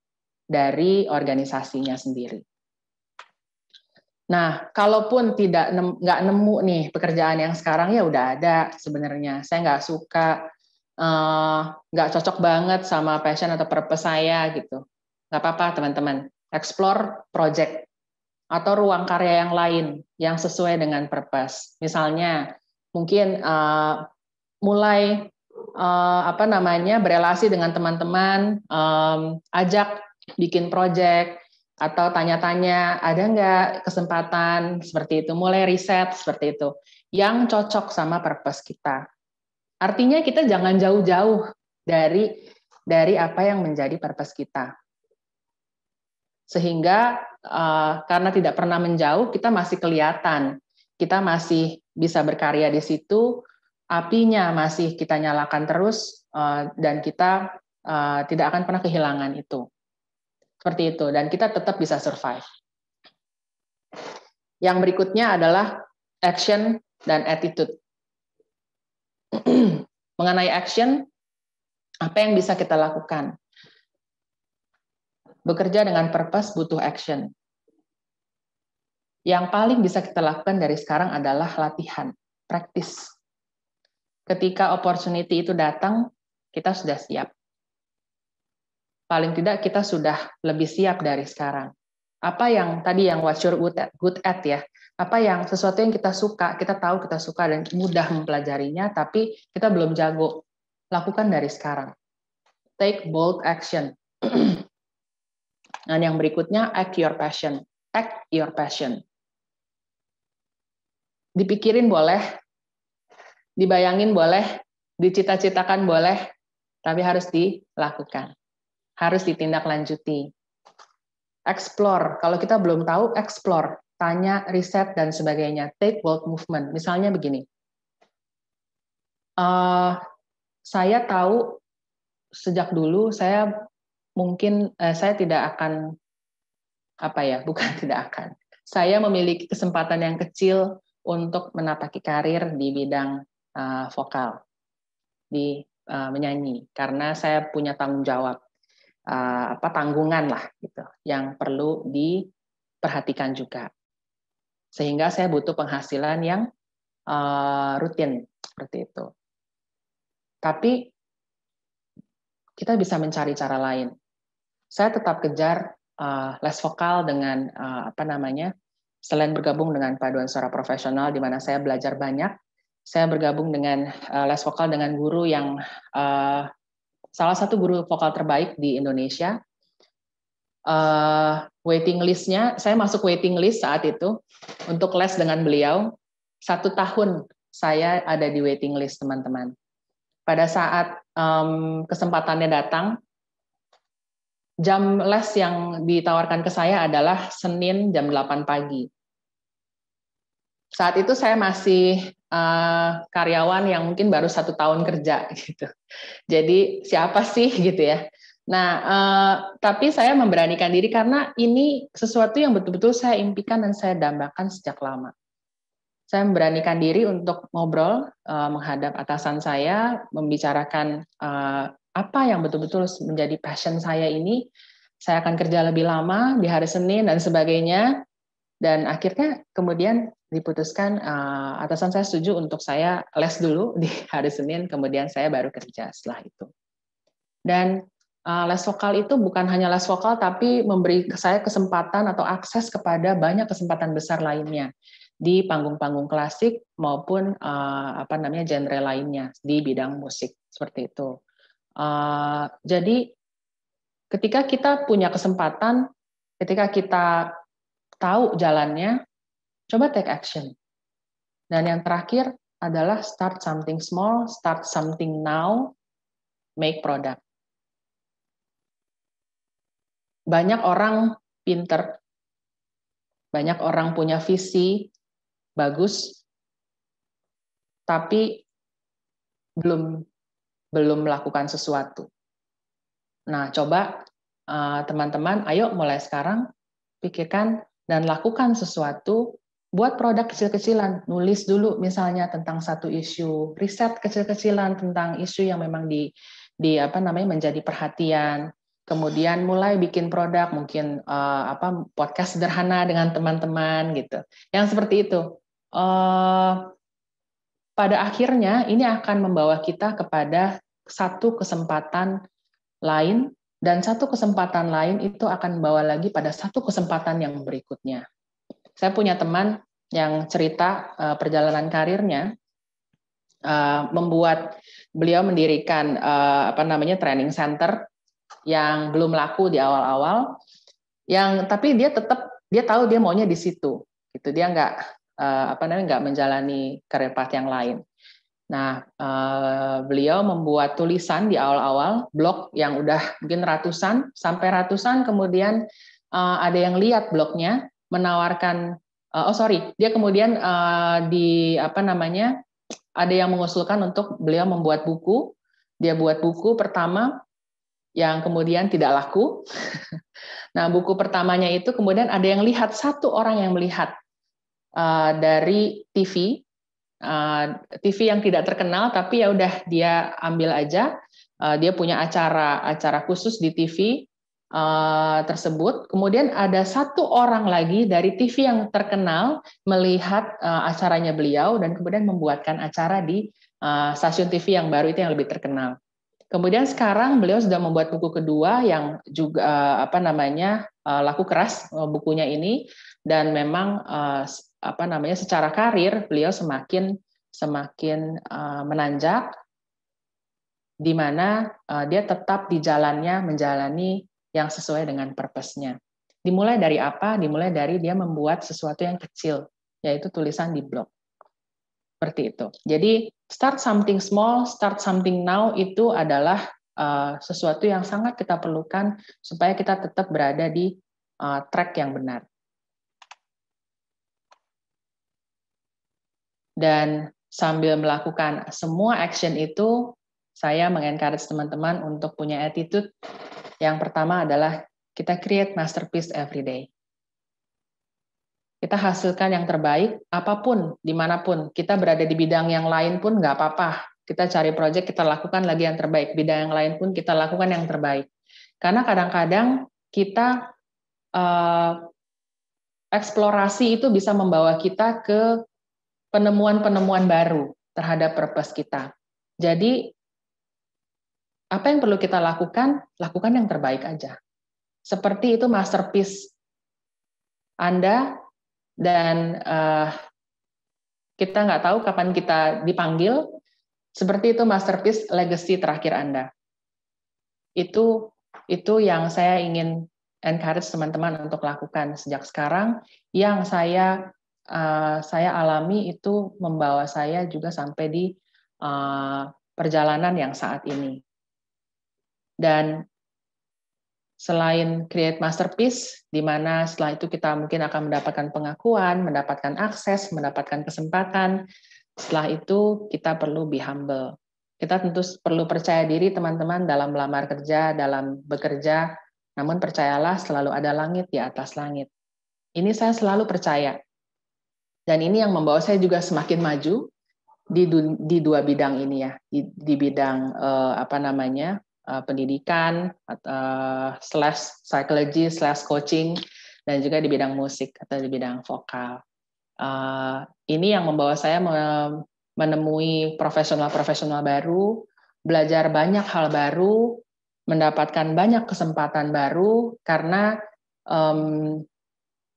dari organisasinya sendiri. Nah, kalaupun nggak nemu nih pekerjaan yang sekarang, ya udah ada sebenarnya. Saya nggak suka, nggak cocok banget sama passion atau purpose saya gitu. Nggak apa-apa teman-teman, explore project atau ruang karya yang lain yang sesuai dengan purpose. Misalnya, mungkin mulai berelasi dengan teman-teman, ajak bikin project, atau tanya-tanya, ada nggak kesempatan seperti itu, mulai riset seperti itu, yang cocok sama purpose kita. Artinya kita jangan jauh-jauh dari apa yang menjadi purpose kita. Sehingga karena tidak pernah menjauh, kita masih kelihatan, kita masih bisa berkarya di situ, apinya masih kita nyalakan terus, dan kita tidak akan pernah kehilangan itu. Seperti itu, dan kita tetap bisa survive. Yang berikutnya adalah action dan attitude. Mengenai action, apa yang bisa kita lakukan? Bekerja dengan purpose butuh action. Yang paling bisa kita lakukan dari sekarang adalah latihan, praktis. Ketika opportunity itu datang, kita sudah siap. Paling tidak kita sudah lebih siap dari sekarang. Apa yang tadi yang what you're good at ya, apa yang sesuatu yang kita suka, kita tahu kita suka dan mudah mempelajarinya, tapi kita belum jago. Lakukan dari sekarang. Take bold action. Dan yang berikutnya, act your passion. Act your passion. Dipikirin boleh, dibayangin boleh, dicita-citakan boleh, tapi harus dilakukan, harus ditindaklanjuti. Explore, kalau kita belum tahu, explore, tanya, riset, dan sebagainya. Take bold movement. Misalnya begini, saya tahu sejak dulu saya tidak akan bukan tidak akan. Saya memiliki kesempatan yang kecil untuk menapaki karir di bidang vokal, di menyanyi, karena saya punya tanggung jawab, tanggungan lah gitu, yang perlu diperhatikan juga. Sehingga saya butuh penghasilan yang rutin seperti itu. Tapi kita bisa mencari cara lain. Saya tetap kejar les vokal dengan selain bergabung dengan paduan suara profesional di mana saya belajar banyak, saya bergabung dengan les vokal dengan guru yang salah satu guru vokal terbaik di Indonesia. Waiting list-nya, saya masuk waiting list saat itu untuk les dengan beliau. 1 tahun saya ada di waiting list, teman-teman. Pada saat kesempatannya datang, jam les yang ditawarkan ke saya adalah Senin jam 8 pagi. Saat itu saya masih karyawan yang mungkin baru 1 tahun kerja gitu. Jadi siapa sih gitu ya. Nah, tapi saya memberanikan diri karena ini sesuatu yang betul-betul saya impikan dan saya dambakan sejak lama. Saya memberanikan diri untuk ngobrol, menghadap atasan saya, membicarakan apa yang betul-betul menjadi passion saya ini. Saya akan kerja lebih lama di hari Senin dan sebagainya. Dan akhirnya kemudian diputuskan atasan saya setuju untuk saya les dulu di hari Senin, kemudian saya baru kerja setelah itu. Dan les vokal itu bukan hanya les vokal, tapi memberi saya kesempatan atau akses kepada banyak kesempatan besar lainnya di panggung-panggung klasik maupun genre lainnya di bidang musik seperti itu. Jadi ketika kita punya kesempatan, ketika kita tahu jalannya, coba take action. Dan yang terakhir adalah start something small, start something now, make product. Banyak orang pinter, banyak orang punya visi bagus, tapi belum melakukan sesuatu. Nah, coba teman-teman, ayo mulai sekarang pikirkan dan lakukan sesuatu, buat produk kecil-kecilan, nulis dulu misalnya tentang satu isu, riset kecil-kecilan tentang isu yang memang menjadi perhatian. Kemudian mulai bikin produk, mungkin podcast sederhana dengan teman-teman gitu. Yang seperti itu. Pada akhirnya ini akan membawa kita kepada satu kesempatan lain, dan satu kesempatan lain itu akan membawa lagi pada satu kesempatan yang berikutnya. Saya punya teman yang cerita perjalanan karirnya, beliau mendirikan training center yang belum laku di awal-awal, tapi dia tahu dia maunya di situ, gitu. Dia nggak menjalani career path yang lain. Nah, beliau membuat tulisan di awal-awal, blog yang udah mungkin sampai ratusan, kemudian ada yang lihat blognya, menawarkan, dia kemudian ada yang mengusulkan untuk beliau membuat buku. Dia buat buku pertama yang kemudian tidak laku. Nah, buku pertamanya itu kemudian ada yang lihat, satu orang yang melihat dari TV yang tidak terkenal, tapi ya udah dia ambil aja. Dia punya acara khusus di TV tersebut. Kemudian ada satu orang lagi dari TV yang terkenal melihat acaranya beliau dan kemudian membuatkan acara di stasiun TV yang baru itu yang lebih terkenal. Kemudian sekarang beliau sudah membuat buku kedua yang juga laku keras bukunya ini, dan memang secara karir beliau semakin menanjak, di mana dia tetap di jalannya menjalani yang sesuai dengan purpose-nya. Dimulai dari apa? Dimulai dari dia membuat sesuatu yang kecil, yaitu tulisan di blog. Seperti itu. Jadi start something small, start something now itu adalah sesuatu yang sangat kita perlukan supaya kita tetap berada di track yang benar. Dan sambil melakukan semua action itu, saya mengencourage teman-teman untuk punya attitude. Yang pertama adalah kita create masterpiece every day. Kita hasilkan yang terbaik, apapun, dimanapun. Kita berada di bidang yang lain pun nggak apa-apa. Kita cari project, kita lakukan lagi yang terbaik. Bidang yang lain pun kita lakukan yang terbaik. Karena kadang-kadang kita eksplorasi itu bisa membawa kita ke penemuan-penemuan baru terhadap purpose kita. Jadi, apa yang perlu kita lakukan? Lakukan yang terbaik aja. Seperti itu masterpiece Anda, dan kita nggak tahu kapan kita dipanggil, seperti itu masterpiece legacy terakhir Anda. Itu yang saya ingin encourage teman-teman untuk lakukan sejak sekarang, yang saya alami itu membawa saya juga sampai di perjalanan yang saat ini. Dan selain create masterpiece, di mana setelah itu kita mungkin akan mendapatkan pengakuan, mendapatkan akses, mendapatkan kesempatan, setelah itu kita perlu be humble. Kita tentu perlu percaya diri teman-teman dalam melamar kerja, dalam bekerja, namun percayalah selalu ada langit di atas langit. Ini saya selalu percaya. Dan ini yang membawa saya juga semakin maju di dua bidang ini ya, di bidang pendidikan, /psychology, /coaching, dan juga di bidang musik atau di bidang vokal. Ini yang membawa saya menemui profesional-profesional baru, belajar banyak hal baru, mendapatkan banyak kesempatan baru, karena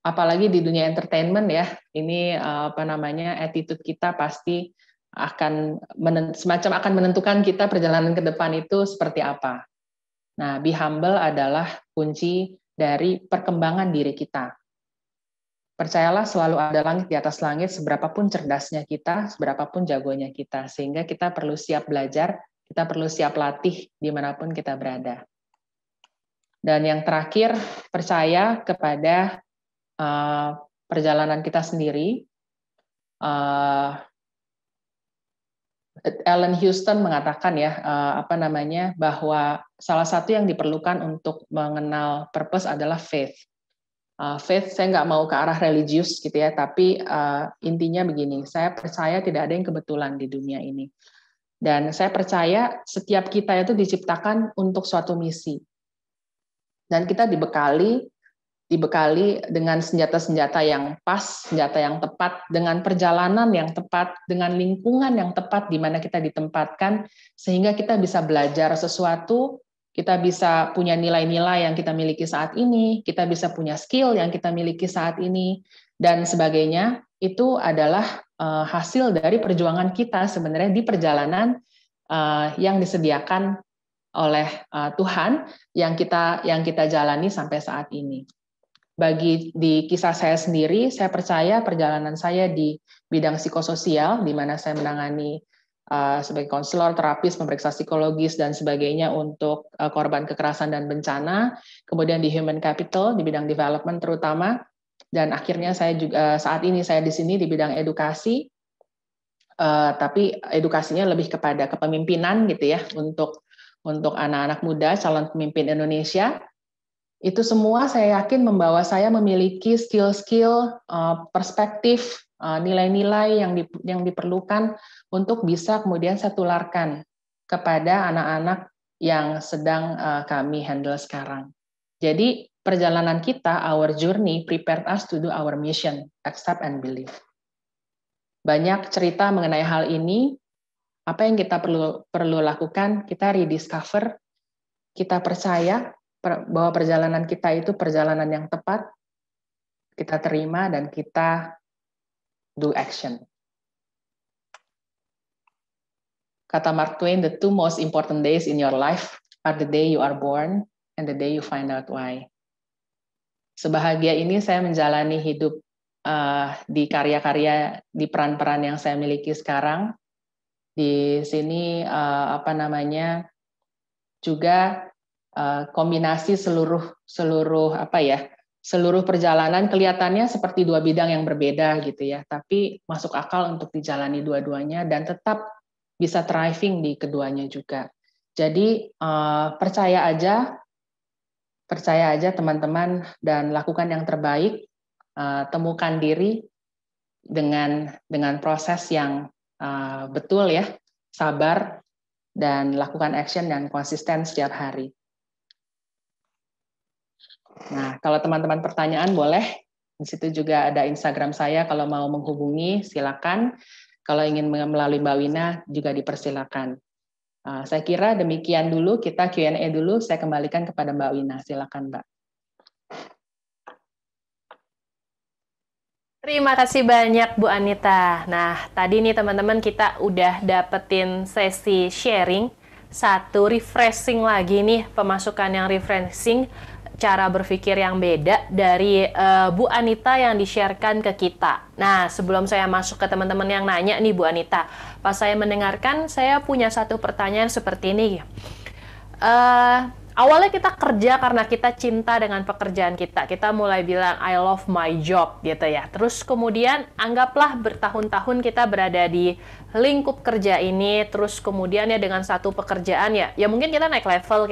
apalagi di dunia entertainment ya, ini attitude kita pasti akan menentukan kita perjalanan ke depan itu seperti apa. Nah, be humble adalah kunci dari perkembangan diri kita. Percayalah selalu ada langit di atas langit, seberapapun cerdasnya kita, seberapapun jagonya kita, sehingga kita perlu siap belajar, kita perlu siap latih dimanapun kita berada. Dan yang terakhir, percaya kepada perjalanan kita sendiri. Ellen Houston mengatakan ya, bahwa salah satu yang diperlukan untuk mengenal purpose adalah faith. Faith, saya nggak mau ke arah religius gitu ya, tapi intinya begini, saya percaya tidak ada yang kebetulan di dunia ini. Dan saya percaya setiap kita itu diciptakan untuk suatu misi. Dan kita dibekali dengan senjata-senjata yang pas, senjata yang tepat, dengan perjalanan yang tepat, dengan lingkungan yang tepat di mana kita ditempatkan, sehingga kita bisa belajar sesuatu, kita bisa punya nilai-nilai yang kita miliki saat ini, kita bisa punya skill yang kita miliki saat ini, dan sebagainya. Itu adalah hasil dari perjuangan kita sebenarnya di perjalanan yang disediakan oleh Tuhan yang kita jalani sampai saat ini. Di kisah saya sendiri, saya percaya perjalanan saya di bidang psikososial, di mana saya menangani sebagai konselor, terapis, pemeriksa psikologis, dan sebagainya untuk korban kekerasan dan bencana, kemudian di human capital, di bidang development terutama, dan akhirnya saya juga saat ini saya di sini di bidang edukasi, tapi edukasinya lebih kepada kepemimpinan gitu ya, untuk anak-anak muda, calon pemimpin Indonesia. Itu semua saya yakin membawa saya memiliki skill-skill, perspektif, nilai-nilai yang diperlukan untuk bisa kemudian saya tularkan kepada anak-anak yang sedang kami handle sekarang. Jadi perjalanan kita, our journey, prepared us to do our mission, accept and believe. Banyak cerita mengenai hal ini. Apa yang kita perlu lakukan? Kita rediscover, kita percaya bahwa perjalanan kita itu perjalanan yang tepat, kita terima dan kita do action. Kata Mark Twain, the two most important days in your life are the day you are born and the day you find out why. Sebahagia ini saya menjalani hidup di karya-karya, di peran-peran yang saya miliki sekarang. Di sini juga kombinasi seluruh perjalanan kelihatannya seperti dua bidang yang berbeda gitu ya, tapi masuk akal untuk dijalani dua-duanya dan tetap bisa thriving di keduanya juga. Jadi percaya aja teman-teman dan lakukan yang terbaik, temukan diri dengan proses yang betul ya, sabar dan lakukan action yang konsisten setiap hari. Nah, kalau teman-teman pertanyaan boleh, di situ juga ada Instagram saya, kalau mau menghubungi silakan. Kalau ingin melalui Mbak Wina juga dipersilakan. Saya kira demikian dulu, kita Q&A dulu, saya kembalikan kepada Mbak Wina, silakan Mbak. Terima kasih banyak Bu Anita. Nah, tadi nih teman-teman kita udah dapetin sesi sharing, satu refreshing lagi nih, pemasukan yang refreshing, cara berpikir yang beda dari Bu Anita yang di-sharekan ke kita. Nah, sebelum saya masuk ke teman-teman yang nanya nih Bu Anita, pas saya mendengarkan, saya punya satu pertanyaan seperti ini. Awalnya kita kerja karena kita cinta dengan pekerjaan kita. Kita mulai bilang, I love my job, gitu ya. Terus kemudian, anggaplah bertahun-tahun kita berada di lingkup kerja ini, terus kemudian ya dengan satu pekerjaan ya mungkin kita naik level,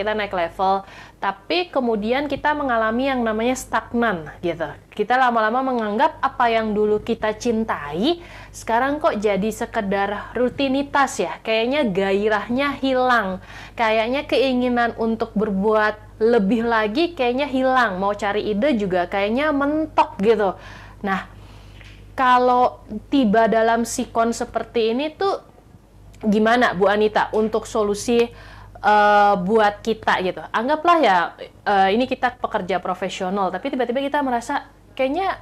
tapi kemudian kita mengalami yang namanya stagnan, gitu. Kita lama-lama menganggap apa yang dulu kita cintai, sekarang kok jadi sekedar rutinitas ya. Kayaknya gairahnya hilang. Kayaknya keinginan untuk berbuat lebih lagi kayaknya hilang. Mau cari ide juga kayaknya mentok gitu. Nah, kalau tiba dalam sikon seperti ini tuh gimana Bu Anita untuk solusi buat kita gitu? Anggaplah ya ini kita pekerja profesional, tapi tiba-tiba kita merasa kayaknya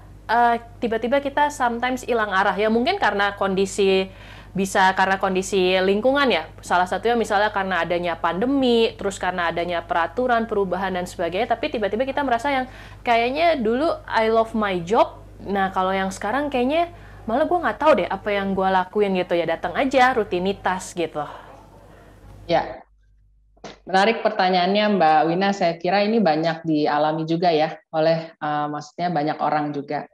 tiba-tiba kita sometimes hilang arah. Ya mungkin karena kondisi lingkungan ya. Salah satunya misalnya karena adanya pandemi, terus karena adanya peraturan, perubahan dan sebagainya. Tapi tiba-tiba kita merasa yang kayaknya dulu I love my job. Nah kalau yang sekarang kayaknya malah gue nggak tahu deh apa yang gue lakuin gitu ya. Datang aja rutinitas gitu. Ya, menarik pertanyaannya Mbak Wina. Saya kira ini banyak dialami juga ya oleh maksudnya banyak orang juga.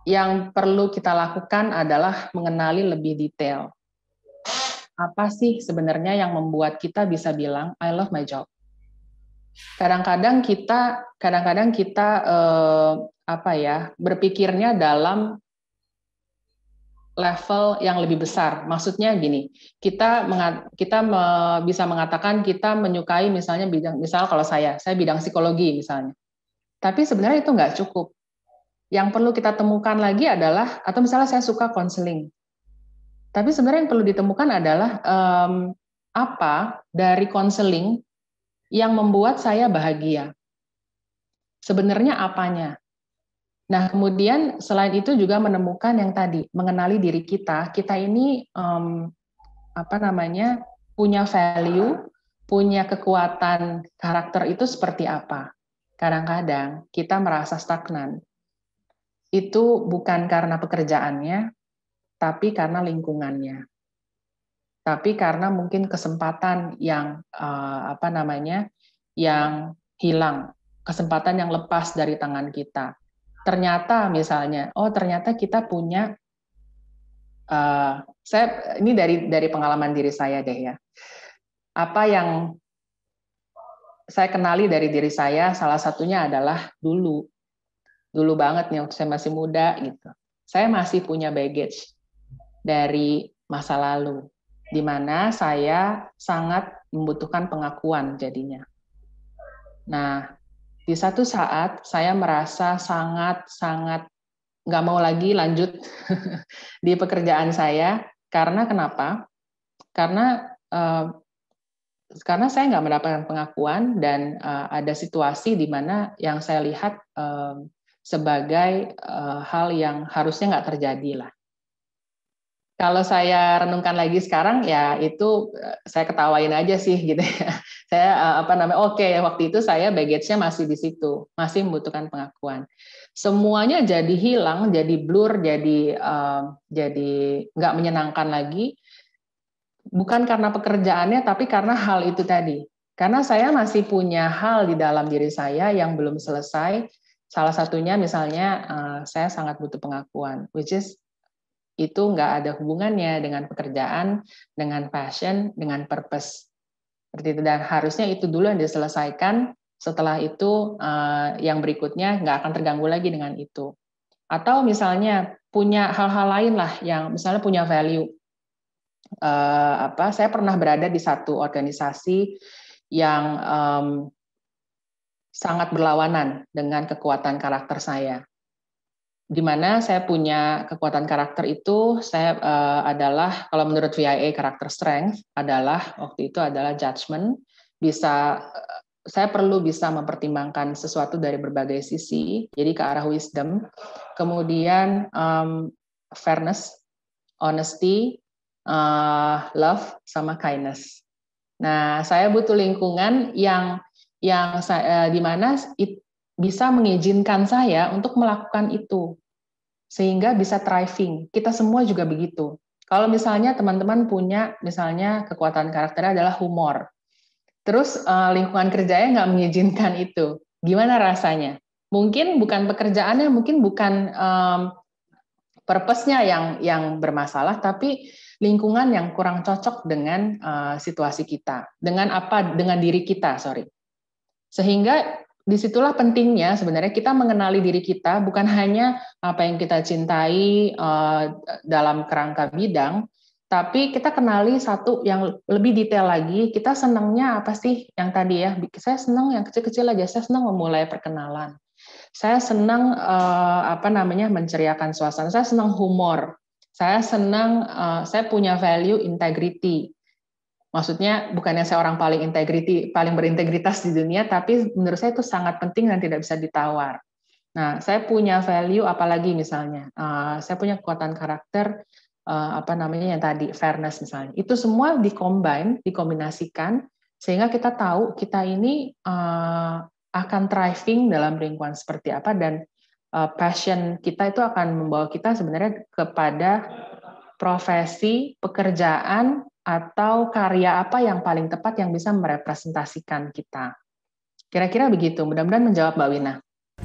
Yang perlu kita lakukan adalah mengenali lebih detail. Apa sih sebenarnya yang membuat kita bisa bilang I love my job? Kadang-kadang kita berpikirnya dalam level yang lebih besar. Maksudnya gini, kita bisa mengatakan kita menyukai misalnya kalau saya bidang psikologi misalnya. Tapi sebenarnya itu nggak cukup. Yang perlu kita temukan lagi adalah, atau misalnya saya suka konseling. Tapi sebenarnya yang perlu ditemukan adalah apa dari konseling yang membuat saya bahagia. Sebenarnya apanya? Nah, kemudian selain itu juga menemukan yang tadi, mengenali diri kita. Kita ini punya value, punya kekuatan karakter itu seperti apa. Kadang-kadang kita merasa stagnan. Itu bukan karena pekerjaannya, tapi karena lingkungannya. Tapi karena mungkin kesempatan yang yang hilang, kesempatan yang lepas dari tangan kita. Ternyata misalnya, ternyata kita punya, ini dari pengalaman diri saya deh ya. Apa yang saya kenali dari diri saya, salah satunya adalah dulu banget nih waktu saya masih muda gitu. Saya masih punya baggage dari masa lalu, di mana saya sangat membutuhkan pengakuan jadinya. Nah, di satu saat saya merasa sangat nggak mau lagi lanjut di pekerjaan saya. Karena kenapa? Karena saya nggak mendapatkan pengakuan dan ada situasi di mana yang saya lihat sebagai hal yang harusnya nggak terjadi lah. Kalau saya renungkan lagi sekarang, ya itu saya ketawain aja sih gitu ya. Saya oke, waktu itu saya baggage-nya masih di situ, masih membutuhkan pengakuan. Semuanya jadi hilang, jadi blur, jadi nggak menyenangkan lagi. Bukan karena pekerjaannya, tapi karena hal itu tadi. Karena saya masih punya hal di dalam diri saya yang belum selesai. Salah satunya misalnya saya sangat butuh pengakuan, which is itu nggak ada hubungannya dengan pekerjaan, dengan passion, dengan purpose. Seperti itu. Dan harusnya itu dulu yang diselesaikan, setelah itu yang berikutnya nggak akan terganggu lagi dengan itu. Atau misalnya punya hal-hal lain lah yang misalnya punya value. Saya pernah berada di satu organisasi yang sangat berlawanan dengan kekuatan karakter saya. Di mana saya punya kekuatan karakter itu, saya adalah, kalau menurut VIA karakter strength adalah, waktu itu adalah judgment, saya perlu bisa mempertimbangkan sesuatu dari berbagai sisi, jadi ke arah wisdom, kemudian fairness, honesty, love, sama kindness. Nah, saya butuh lingkungan yang di mana bisa mengizinkan saya untuk melakukan itu, sehingga bisa thriving. Kita semua juga begitu. Kalau misalnya teman-teman punya, misalnya kekuatan karakternya adalah humor, terus lingkungan kerjanya nggak mengizinkan itu, gimana rasanya? Mungkin bukan pekerjaannya, mungkin bukan purpose-nya yang bermasalah, tapi lingkungan yang kurang cocok dengan situasi kita, dengan diri kita, sehingga disitulah pentingnya sebenarnya kita mengenali diri kita, bukan hanya apa yang kita cintai dalam kerangka bidang, tapi kita kenali satu yang lebih detail lagi, kita senangnya apa sih yang tadi ya, saya senang yang kecil-kecil aja, saya senang memulai perkenalan. Saya senang menceriakan suasana, saya senang humor, saya senang, saya punya value integrity. Maksudnya bukannya saya orang paling berintegritas di dunia, tapi menurut saya itu sangat penting dan tidak bisa ditawar. Nah, saya punya value apalagi misalnya, saya punya kekuatan karakter, yang tadi fairness misalnya. Itu semua dikombinasikan sehingga kita tahu kita ini akan thriving dalam lingkungan seperti apa, dan passion kita itu akan membawa kita sebenarnya kepada profesi, pekerjaan, atau karya apa yang paling tepat yang bisa merepresentasikan kita. Kira-kira begitu, mudah-mudahan menjawab Mbak Wina.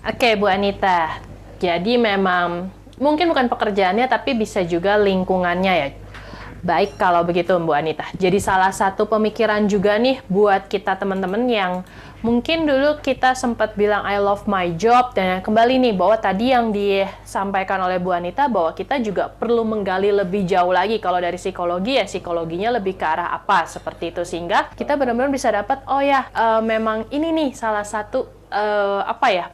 Oke, Bu Anita. Jadi memang mungkin bukan pekerjaannya, tapi bisa juga lingkungannya ya. Baik kalau begitu Bu Anita. Jadi salah satu pemikiran juga nih buat kita teman-teman yang mungkin dulu kita sempat bilang I love my job, dan kembali nih bahwa tadi yang disampaikan oleh Bu Anita bahwa kita juga perlu menggali lebih jauh lagi. Kalau dari psikologi ya psikologinya lebih ke arah apa seperti itu, sehingga kita benar-benar bisa dapat memang ini nih salah satu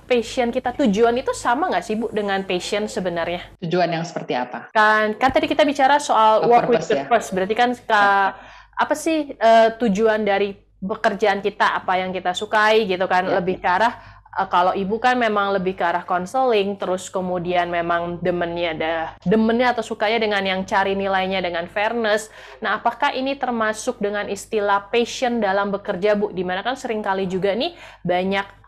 passion kita. Tujuan itu sama nggak sih Bu dengan passion sebenarnya? Tujuan yang seperti apa? Kan tadi kita bicara soal work with purpose, berarti kan apa sih tujuan dari pekerjaan kita, apa yang kita sukai gitu kan, lebih ke arah kalau ibu kan memang lebih ke arah konseling, terus kemudian memang demennya atau sukanya dengan yang cari nilainya dengan fairness. Nah, apakah ini termasuk dengan istilah passion dalam bekerja Bu? Dimana kan seringkali juga nih banyak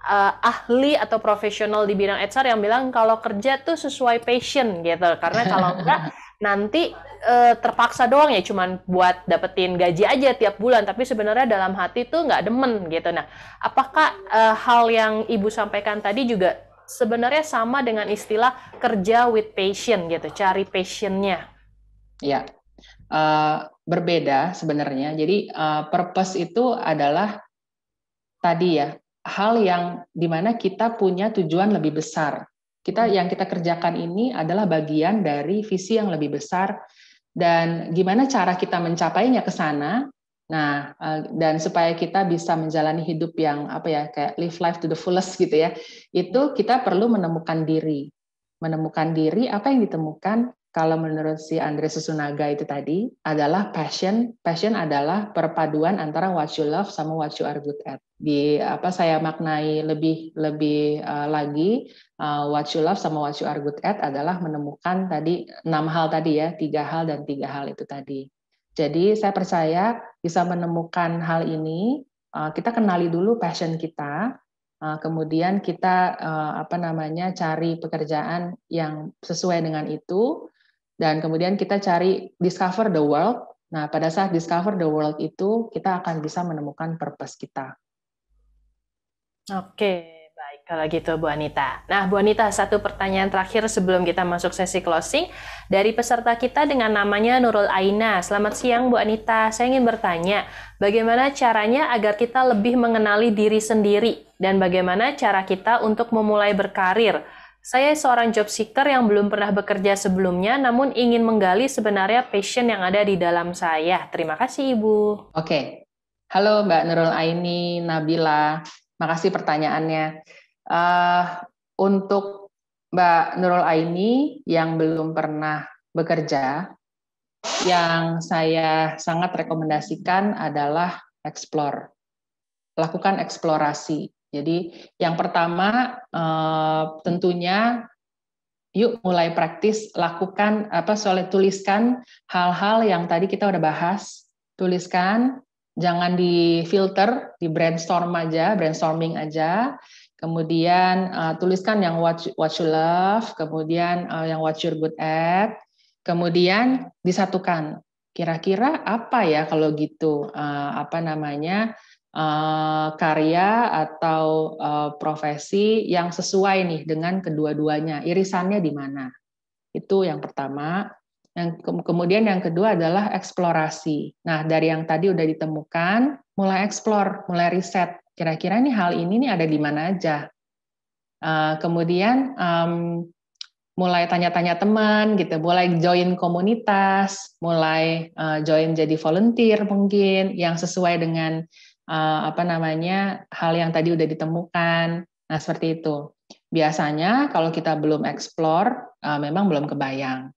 ahli atau profesional di bidang HR yang bilang kalau kerja tuh sesuai passion gitu, karena kalau enggak nanti terpaksa doang ya cuman buat dapetin gaji aja tiap bulan, tapi sebenarnya dalam hati tuh nggak demen gitu. Nah, apakah hal yang Ibu sampaikan tadi juga sebenarnya sama dengan istilah kerja with passion gitu, cari passionnya? Ya, berbeda sebenarnya. Jadi purpose itu adalah tadi ya, hal yang dimana kita punya tujuan lebih besar. Yang kita kerjakan ini adalah bagian dari visi yang lebih besar, dan gimana cara kita mencapainya ke sana. Nah, dan supaya kita bisa menjalani hidup yang kayak live life to the fullest gitu ya, itu kita perlu menemukan diri. Menemukan diri, apa yang ditemukan? kalau menurut si Andre Susunaga itu tadi adalah passion. Passion adalah perpaduan antara what you love sama what you are good at. Di apa saya maknai lebih lagi, what you love sama what you are good at adalah menemukan tadi 6 hal tadi ya, 3 hal dan 3 hal itu tadi. Jadi saya percaya bisa menemukan hal ini, kita kenali dulu passion kita, kemudian kita cari pekerjaan yang sesuai dengan itu, dan kemudian kita cari discover the world. Nah, pada saat discover the world itu kita akan bisa menemukan purpose kita. Oke, baik kalau gitu Bu Anita. Nah, Bu Anita, satu pertanyaan terakhir sebelum kita masuk sesi closing. Dari peserta kita dengan namanya Nurul Aina. Selamat siang Bu Anita, saya ingin bertanya, bagaimana caranya agar kita lebih mengenali diri sendiri? Dan bagaimana cara kita untuk memulai berkarir? Saya seorang job seeker yang belum pernah bekerja sebelumnya, namun ingin menggali sebenarnya passion yang ada di dalam saya. Terima kasih Ibu. Oke. Halo Mbak Nurul Aini, Nabila. Makasih pertanyaannya. Untuk Mbak Nurul Aini yang belum pernah bekerja, yang saya sangat rekomendasikan adalah explore. Lakukan eksplorasi. Jadi yang pertama tentunya yuk mulai praktis, lakukan tuliskan hal-hal yang tadi kita udah bahas, tuliskan, jangan difilter, di brainstorming aja. Kemudian tuliskan yang what you love, kemudian yang what you're good at, kemudian disatukan. Kira-kira apa ya kalau gitu karya atau profesi yang sesuai nih dengan kedua-duanya, irisannya di mana. Itu yang pertama. Kemudian yang kedua adalah eksplorasi. Nah, dari yang tadi udah ditemukan, mulai explore, mulai riset. Kira-kira nih hal ini nih ada di mana aja. Kemudian mulai tanya-tanya teman gitu, mulai join komunitas, mulai join jadi volunteer mungkin yang sesuai dengan hal yang tadi udah ditemukan. Nah, seperti itu. Biasanya kalau kita belum explore, memang belum kebayang.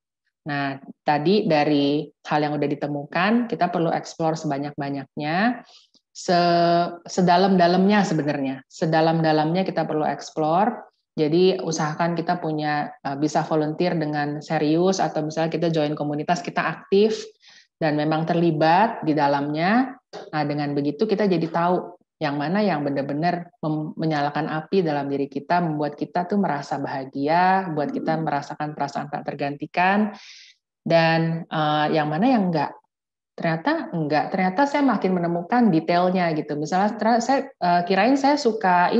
Nah, tadi dari hal yang udah ditemukan, kita perlu explore sebanyak-banyaknya, sedalam-dalamnya sebenarnya. Sedalam-dalamnya kita perlu explore. Jadi usahakan kita bisa volunteer dengan serius, atau misalnya kita join komunitas, kita aktif, dan memang terlibat di dalamnya. Nah, dengan begitu kita jadi tahu yang mana yang benar-benar menyalakan api dalam diri kita, membuat kita tuh merasa bahagia, buat kita merasakan perasaan tak tergantikan, dan yang mana yang enggak. Ternyata saya makin menemukan detailnya gitu. Misalnya saya kirain saya suka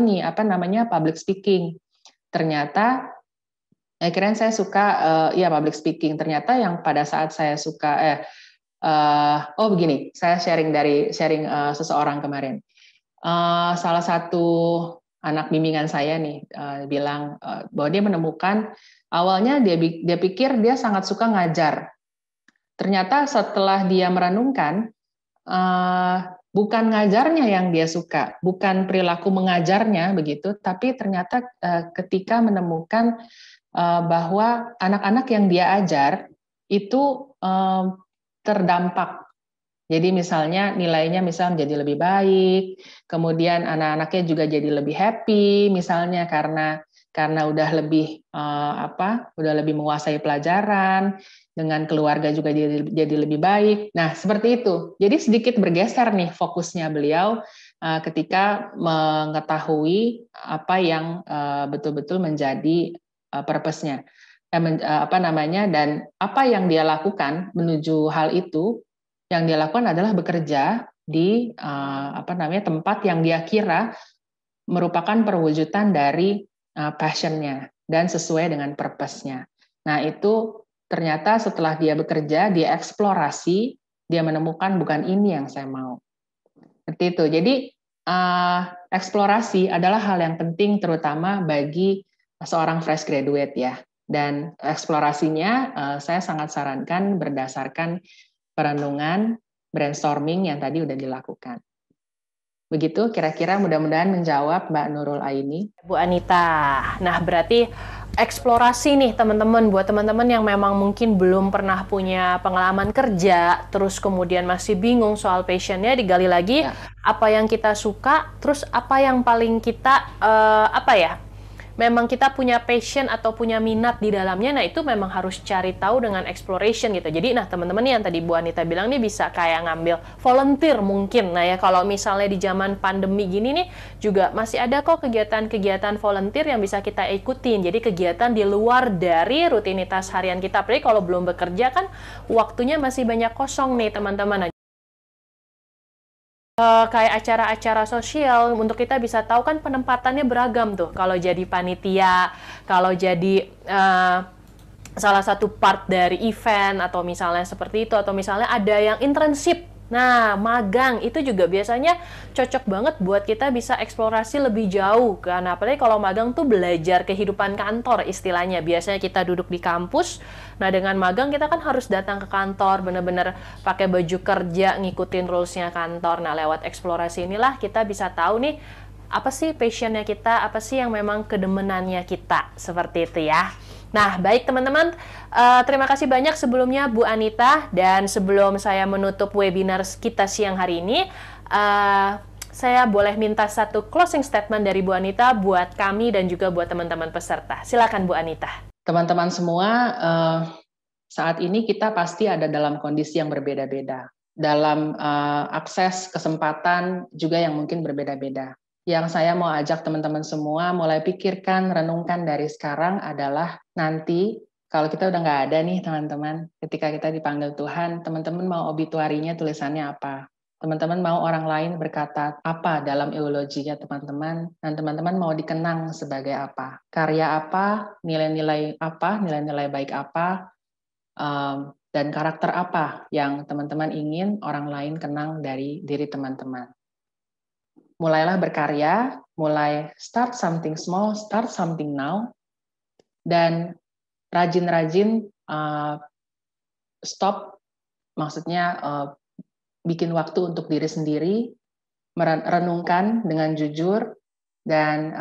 public speaking. Ternyata kirain saya suka public speaking. Ternyata yang pada saat saya suka begini, saya sharing seseorang kemarin. Salah satu anak bimbingan saya nih bilang bahwa dia menemukan awalnya dia pikir dia sangat suka ngajar. Ternyata setelah dia merenungkan, bukan ngajarnya yang dia suka, bukan perilaku mengajarnya begitu, tapi ternyata ketika menemukan bahwa anak-anak yang dia ajar itu terdampak. Jadi misalnya nilainya menjadi lebih baik, kemudian anak-anaknya juga jadi lebih happy, misalnya karena udah lebih udah lebih menguasai pelajaran, dengan keluarga juga jadi lebih baik. Nah, seperti itu. Jadi sedikit bergeser nih fokusnya beliau ketika mengetahui apa yang betul-betul menjadi purpose-nya. Dan apa yang dia lakukan menuju hal itu, yang dia lakukan adalah bekerja di tempat yang dia kira merupakan perwujudan dari passion-nya dan sesuai dengan purpose-nya. Nah, itu ternyata setelah dia bekerja, dia eksplorasi, dia menemukan bukan ini yang saya mau. Seperti itu. Jadi eksplorasi adalah hal yang penting terutama bagi seorang fresh graduate ya. Dan eksplorasinya saya sangat sarankan berdasarkan perenungan, brainstorming yang tadi udah dilakukan. Begitu kira-kira, mudah-mudahan menjawab Mbak Nurul Aini. Bu Anita, nah berarti eksplorasi nih teman-teman, buat teman-teman yang memang mungkin belum pernah punya pengalaman kerja, terus kemudian masih bingung soal passionnya, digali lagi apa yang kita suka, terus apa yang paling kita memang kita punya passion atau punya minat di dalamnya. Nah itu memang harus cari tahu dengan exploration gitu. Jadi nah teman-teman yang tadi Bu Anita bilang nih bisa kayak ngambil volunteer mungkin. Nah ya kalau misalnya di zaman pandemi gini nih juga masih ada kok kegiatan-kegiatan volunteer yang bisa kita ikutin. Jadi kegiatan di luar dari rutinitas harian kita. Apalagi kalau belum bekerja kan waktunya masih banyak kosong nih teman-teman. Kayak acara-acara sosial, untuk kita bisa tahu kan penempatannya beragam tuh. Kalau jadi panitia, kalau jadi salah satu part dari event, atau misalnya seperti itu, atau misalnya ada yang internship. Nah, magang itu juga biasanya cocok banget buat kita bisa eksplorasi lebih jauh. Karena apalagi kalau magang tuh belajar kehidupan kantor istilahnya. Biasanya kita duduk di kampus, nah dengan magang kita kan harus datang ke kantor, bener-bener pakai baju kerja, ngikutin rules-nya kantor. Nah, lewat eksplorasi inilah kita bisa tahu nih, apa sih passion-nya kita, apa sih yang memang kedemenannya kita, seperti itu ya. Nah, baik teman-teman, terima kasih banyak sebelumnya Bu Anita, dan sebelum saya menutup webinar kita siang hari ini, saya boleh minta satu closing statement dari Bu Anita buat kami dan juga buat teman-teman peserta. Silakan Bu Anita. Teman-teman semua, saat ini kita pasti ada dalam kondisi yang berbeda-beda, dalam akses kesempatan juga yang mungkin berbeda-beda. Yang saya mau ajak teman-teman semua mulai pikirkan, renungkan dari sekarang adalah nanti kalau kita udah nggak ada nih teman-teman, ketika kita dipanggil Tuhan, teman-teman mau obituarinya tulisannya apa? Teman-teman mau orang lain berkata apa dalam euloginya teman-teman, dan teman-teman mau dikenang sebagai apa? Karya apa, nilai-nilai baik apa, dan karakter apa yang teman-teman ingin orang lain kenang dari diri teman-teman. Mulailah berkarya, mulai start something small, start something now, dan rajin-rajin stop, maksudnya bikin waktu untuk diri sendiri, merenungkan dengan jujur, dan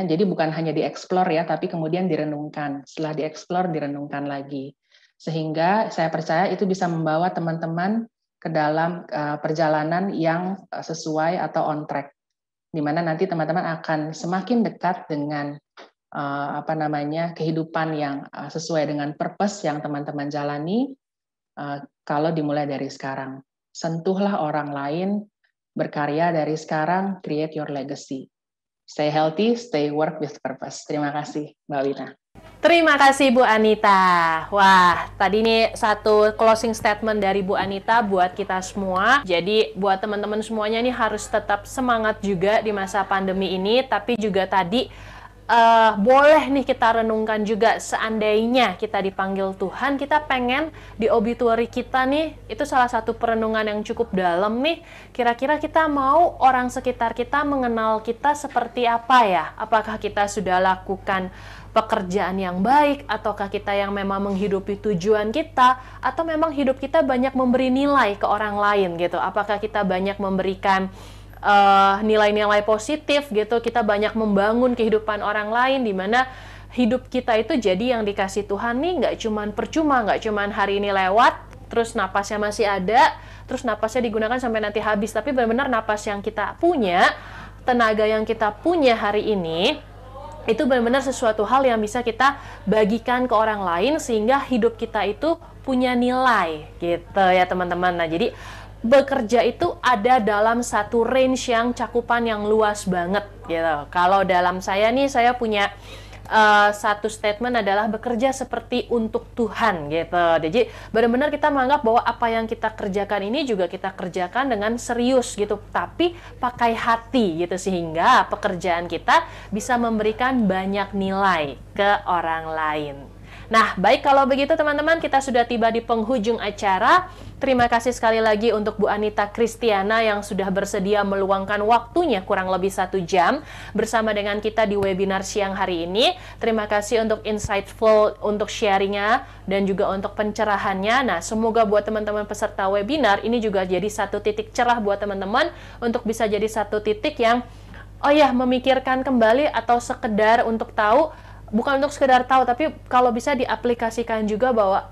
jadi bukan hanya dieksplor ya, tapi kemudian direnungkan. Setelah dieksplor, direnungkan lagi. Sehingga saya percaya itu bisa membawa teman-teman ke dalam perjalanan yang sesuai atau on track, di mana nanti teman-teman akan semakin dekat dengan kehidupan yang sesuai dengan purpose yang teman-teman jalani. Kalau dimulai dari sekarang, sentuhlah orang lain, berkarya dari sekarang, create your legacy. Stay healthy, stay work with purpose. Terima kasih, Mbak Wina. Terima kasih Bu Anita. Wah, tadi nih satu closing statement dari Bu Anita buat kita semua. Jadi buat teman-teman semuanya nih harus tetap semangat juga di masa pandemi ini. Tapi juga tadi boleh nih kita renungkan juga, seandainya kita dipanggil Tuhan, kita pengen di obituary kita nih, itu salah satu perenungan yang cukup dalam nih. Kira-kira kita mau orang sekitar kita mengenal kita seperti apa ya? Apakah kita sudah lakukan pekerjaan yang baik, ataukah kita yang memang menghidupi tujuan kita, atau memang hidup kita banyak memberi nilai ke orang lain gitu? Apakah kita banyak memberikan nilai-nilai positif gitu, kita banyak membangun kehidupan orang lain, di mana hidup kita itu jadi yang dikasih Tuhan nih nggak cuman percuma, nggak cuman hari ini lewat, terus napasnya masih ada, terus napasnya digunakan sampai nanti habis, tapi benar-benar napas yang kita punya, tenaga yang kita punya hari ini, itu benar-benar sesuatu hal yang bisa kita bagikan ke orang lain, sehingga hidup kita itu punya nilai gitu ya teman-teman. Nah jadi bekerja itu ada dalam satu range yang cakupan yang luas banget gitu. Kalau dalam saya nih, saya punya satu statement adalah bekerja seperti untuk Tuhan gitu. Jadi benar-benar kita menganggap bahwa apa yang kita kerjakan ini juga kita kerjakan dengan serius gitu, tapi pakai hati gitu, sehingga pekerjaan kita bisa memberikan banyak nilai ke orang lain. Nah, baik kalau begitu teman-teman, kita sudah tiba di penghujung acara. Terima kasih sekali lagi untuk Bu Anita Kristiana yang sudah bersedia meluangkan waktunya kurang lebih 1 jam bersama dengan kita di webinar siang hari ini. Terima kasih untuk insightful, untuk sharingnya, dan juga untuk pencerahannya. Nah, semoga buat teman-teman peserta webinar ini juga jadi satu titik cerah buat teman-teman, untuk bisa jadi satu titik yang memikirkan kembali atau sekedar untuk tahu bukan untuk sekedar tahu, tapi kalau bisa diaplikasikan juga bahwa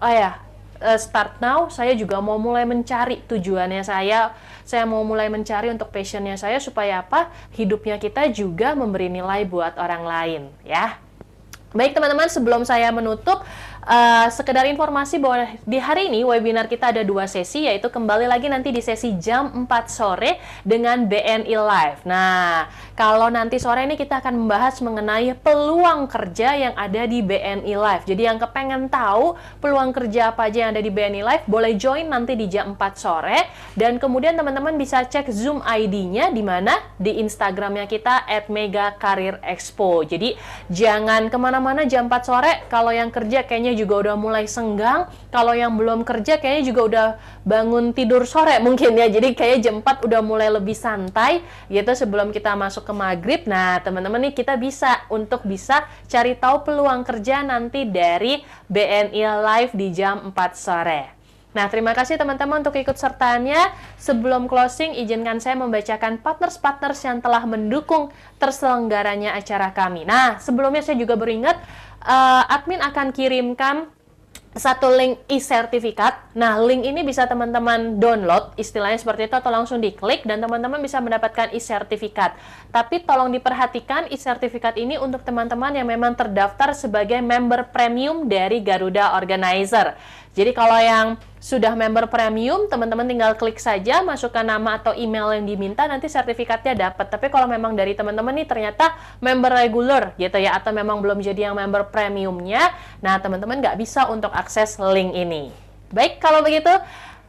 start now, saya juga mau mulai mencari tujuannya saya mau mulai mencari untuk passionnya saya, supaya apa? Hidupnya kita juga memberi nilai buat orang lain, ya. Baik teman-teman, sebelum saya menutup, sekedar informasi bahwa di hari ini webinar kita ada 2 sesi, yaitu kembali lagi nanti di sesi jam 4 sore dengan BNI Live. Nah, kalau nanti sore ini kita akan membahas mengenai peluang kerja yang ada di BNI Live. Jadi yang kepengen tahu peluang kerja apa aja yang ada di BNI Live, boleh join nanti di jam 4 sore. Dan kemudian teman-teman bisa cek Zoom ID-nya di mana? Di Instagramnya kita @megakarirexpo. Jadi jangan kemana-mana jam 4 sore, kalau yang kerja kayaknya juga udah mulai senggang, kalau yang belum kerja kayaknya juga udah bangun tidur sore mungkin ya, jadi kayaknya jam 4 udah mulai lebih santai gitu sebelum kita masuk ke maghrib. Nah teman-teman nih, kita bisa cari tahu peluang kerja nanti dari BNI Live di jam 4 sore. Nah, terima kasih teman-teman untuk ikut sertaannya. Sebelum closing, izinkan saya membacakan partners-partners yang telah mendukung terselenggaranya acara kami. Nah, sebelumnya saya juga beringat, admin akan kirimkan satu link e-sertifikat. Nah, link ini bisa teman-teman download, istilahnya seperti itu, atau langsung diklik, dan teman-teman bisa mendapatkan e-sertifikat. Tapi tolong diperhatikan, e-sertifikat ini untuk teman-teman yang memang terdaftar sebagai member premium dari Garuda Organizer. Jadi kalau yang sudah member premium, teman-teman tinggal klik saja, masukkan nama atau email yang diminta, nanti sertifikatnya dapat. Tapi kalau memang dari teman-teman nih ternyata member regular gitu ya, atau memang belum jadi yang member premiumnya, nah teman-teman nggak bisa untuk akses link ini. Baik, kalau begitu,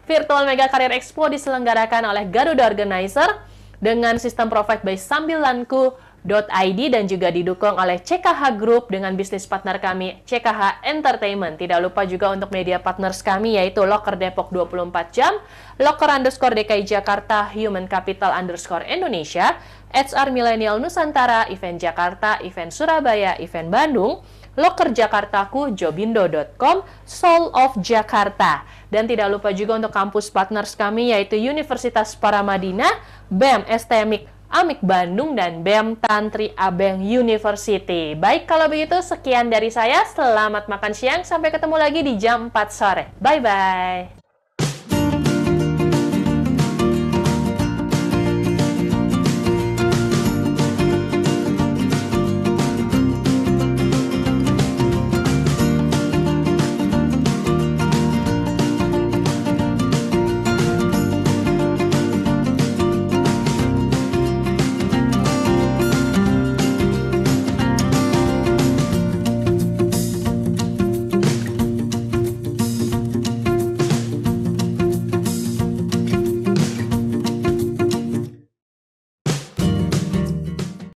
Virtual Mega Career Expo diselenggarakan oleh Garuda Organizer dengan sistem provide by Sambilanku.id dan juga didukung oleh CKH Group dengan bisnis partner kami CKH Entertainment. Tidak lupa juga untuk media partners kami, yaitu Loker Depok 24 Jam, Loker_DKI Jakarta, Human Capital _Indonesia, HR Millennial Nusantara, Event Jakarta, Event Surabaya, Event Bandung, Loker Jakartaku, Jobindo.com, Soul of Jakarta. Dan tidak lupa juga untuk kampus partners kami, yaitu Universitas Paramadina, BEM STMIK Amik Bandung, dan BEM Tantri Abeng University. Baik, kalau begitu sekian dari saya. Selamat makan siang. Sampai ketemu lagi di jam 4 sore. Bye-bye.